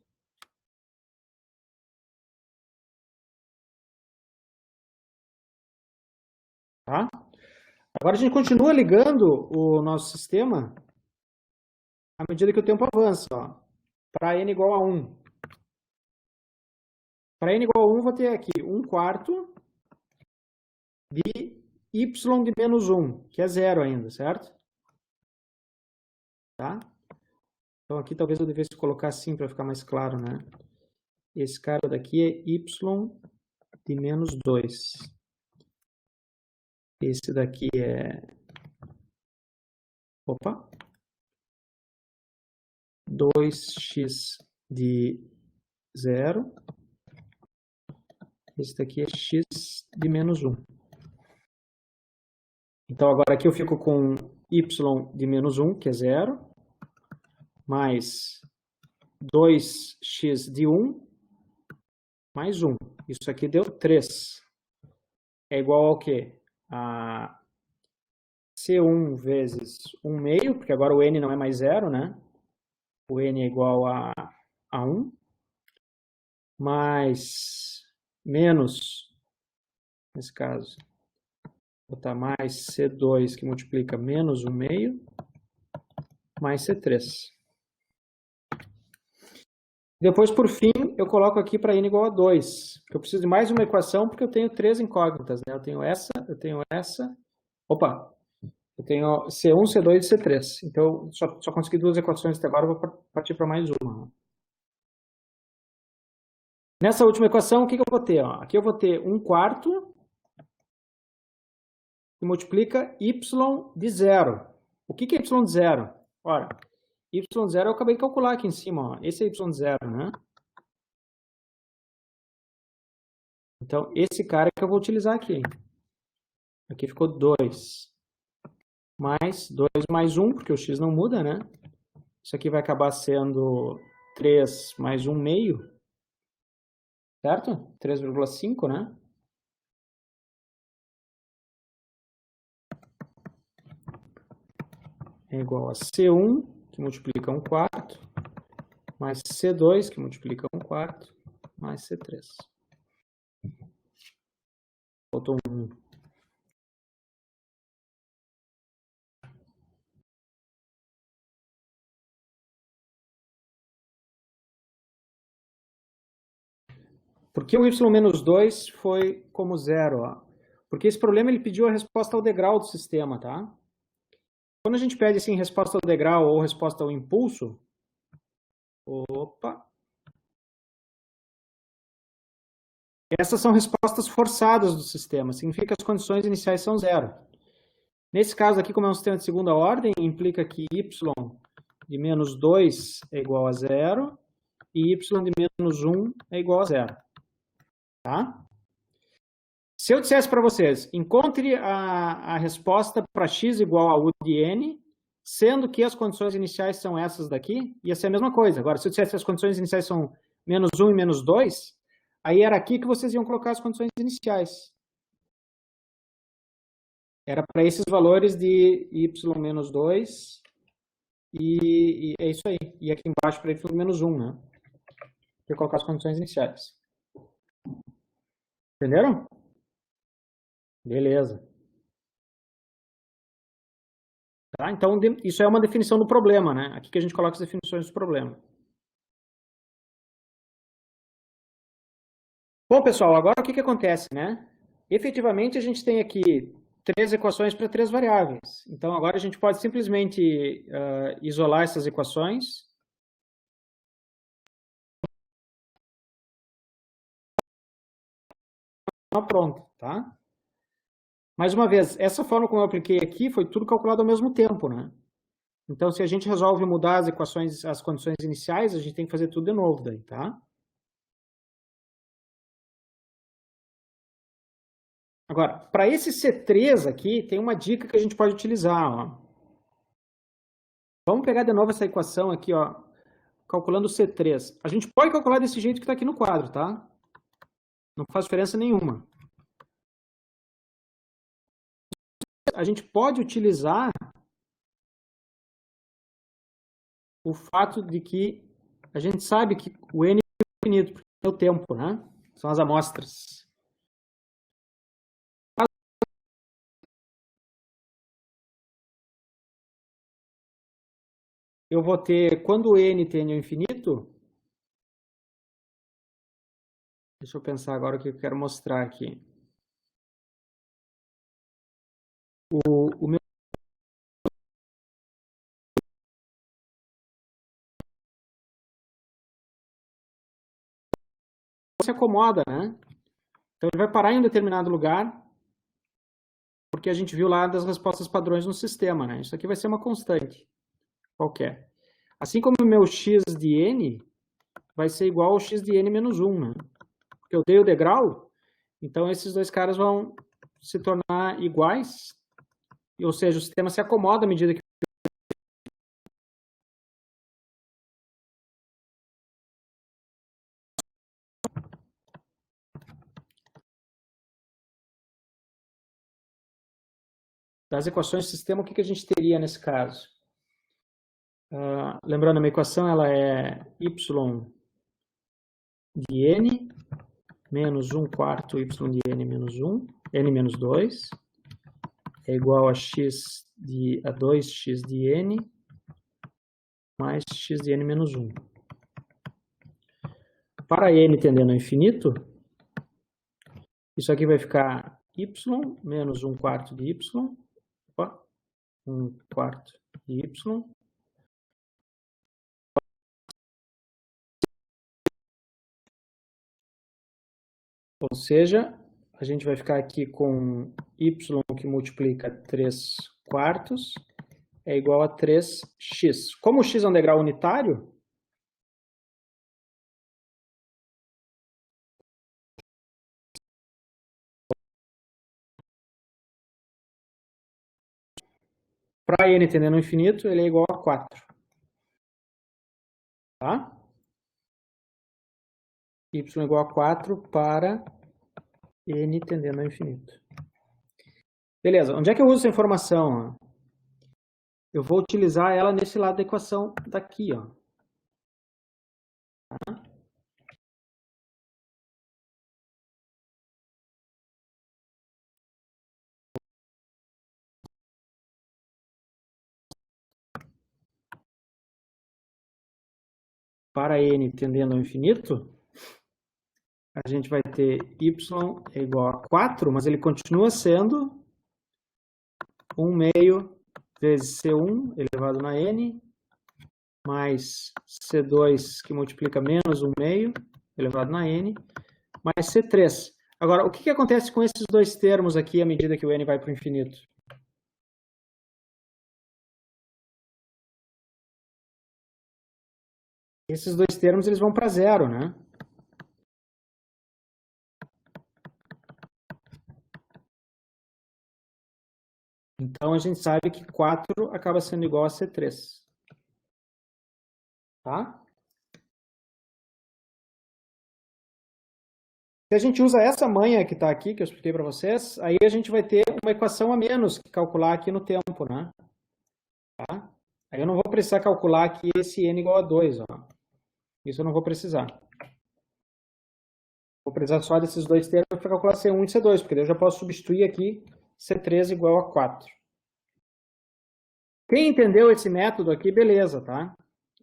A: Tá? Agora a gente continua ligando o nosso sistema à medida que o tempo avança. Para n igual a 1. Para n igual a 1, vou ter aqui 1/4 de y de menos 1, que é 0 ainda, certo? Tá? Então aqui talvez eu devesse colocar assim para ficar mais claro, né? Esse cara daqui é y de menos 2. Esse daqui é... 2x de 0. Esse daqui é x de menos 1. Então, agora aqui eu fico com y de menos 1, que é 0, mais 2x de 1, mais 1. Isso aqui deu 3. É igual ao quê? A C1 vezes 1 meio, porque agora o n não é mais 0, né? O n é igual a 1, mais menos, nesse caso, vou botar mais C2, que multiplica menos 1 meio, mais C3. Depois, por fim, eu coloco aqui para n igual a 2. Porque eu preciso de mais uma equação, porque eu tenho 3 incógnitas, né? Eu tenho essa. Eu tenho C1, C2 e C3. Então, só consegui 2 equações até agora, eu vou partir para mais uma. Nessa última equação, o que eu vou ter? Aqui eu vou ter 1/4 que multiplica y de 0. O que é y de 0? Ora, y de 0 eu acabei de calcular aqui em cima. Esse é y de 0, né? Então, esse cara que eu vou utilizar aqui. Aqui ficou 2. Mais 2 mais 1, porque o x não muda, né? Isso aqui vai acabar sendo 3 mais 1 meio. Certo? 3,5, né? É igual a C1, que multiplica 1/4, mais C2, que multiplica 1/4, mais C3. Faltou 1. Por que o y-2 foi como zero? Ó? Porque esse problema ele pediu a resposta ao degrau do sistema, tá? Quando a gente pede assim, resposta ao degrau ou resposta ao impulso, opa, essas são respostas forçadas do sistema, significa que as condições iniciais são zero. Nesse caso aqui, como é um sistema de segunda ordem, implica que y de menos 2 é igual a zero e y de menos 1 é igual a zero. Tá? Se eu dissesse para vocês, encontre a resposta para x igual a u de n, sendo que as condições iniciais são essas daqui, ia ser a mesma coisa. Agora, se eu dissesse que as condições iniciais são menos 1 e menos 2, aí era aqui que vocês iam colocar as condições iniciais. Era para esses valores de y menos 2 e é isso aí. E aqui embaixo para y menos 1, né? Eu colocar as condições iniciais. Entenderam? Beleza. Tá? Então, isso é uma definição do problema, né? Aqui que a gente coloca as definições do problema. Bom, pessoal, agora o que acontece, né? Efetivamente, a gente tem aqui 3 equações para 3 variáveis. Então, agora a gente pode simplesmente isolar essas equações. Pronto, tá? Mais uma vez, essa forma como eu apliquei aqui foi tudo calculado ao mesmo tempo, né? Então, se a gente resolve mudar as equações, as condições iniciais, a gente tem que fazer tudo de novo daí, tá? Agora, para esse C3 aqui, tem uma dica que a gente pode utilizar, ó. Vamos pegar de novo essa equação aqui, ó, calculando o C3. A gente pode calcular desse jeito que está aqui no quadro, tá? Não faz diferença nenhuma. A gente pode utilizar o fato de que a gente sabe que o N é infinito, porque é o tempo, né? São as amostras. Eu vou ter, quando o N tende ao infinito, deixa eu pensar agora o que eu quero mostrar aqui. O meu se acomoda, né? Então ele vai parar em um determinado lugar, porque a gente viu lá das respostas padrões no sistema, né? Isso aqui vai ser uma constante qualquer. Assim como o meu x de n vai ser igual ao x de n menos 1, né? Porque eu dei o degrau, então esses dois caras vão se tornar iguais, ou seja, o sistema se acomoda à medida que das equações do sistema, o que a gente teria nesse caso? Lembrando, a minha equação ela é y de n menos 1 quarto y de n menos 1, n menos 2, é igual a 2x de n mais x de n menos 1. Para n tendendo ao infinito, isso aqui vai ficar y menos 1 quarto de y, 1 quarto de y, ou seja, a gente vai ficar aqui com y que multiplica 3 quartos é igual a 3x. Como o x é um degrau unitário, para n tendendo ao infinito, ele é igual a 4. Tá? Y é igual a 4 para n tendendo ao infinito. Beleza, onde é que eu uso essa informação? Eu vou utilizar ela nesse lado da equação daqui, ó. Tá? Para n tendendo ao infinito, a gente vai ter y é igual a 4, mas ele continua sendo 1 meio vezes C1 elevado na n, mais C2 que multiplica menos 1 meio elevado na n, mais C3. Agora, o que acontece com esses dois termos aqui à medida que o n vai para o infinito? Esses dois termos eles vão para zero, né? Então, a gente sabe que 4 acaba sendo igual a C3. Tá? Se a gente usa essa manha que está aqui, que eu expliquei para vocês, aí a gente vai ter uma equação a menos que calcular aqui no tempo, né? Tá? Aí eu não vou precisar calcular aqui esse n igual a 2, ó. Isso eu não vou precisar. Vou precisar só desses dois termos para calcular C1 e C2, porque daí eu já posso substituir aqui C3 igual a 4. Quem entendeu esse método aqui, beleza, tá?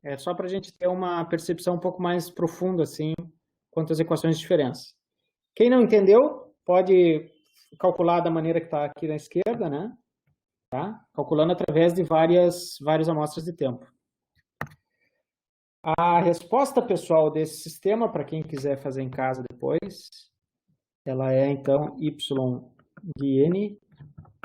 A: É só para a gente ter uma percepção um pouco mais profunda, assim, quanto às equações de diferença. Quem não entendeu, pode calcular da maneira que está aqui na esquerda, né? Tá? Calculando através de várias amostras de tempo. A resposta pessoal desse sistema, para quem quiser fazer em casa depois, ela é, então, y de n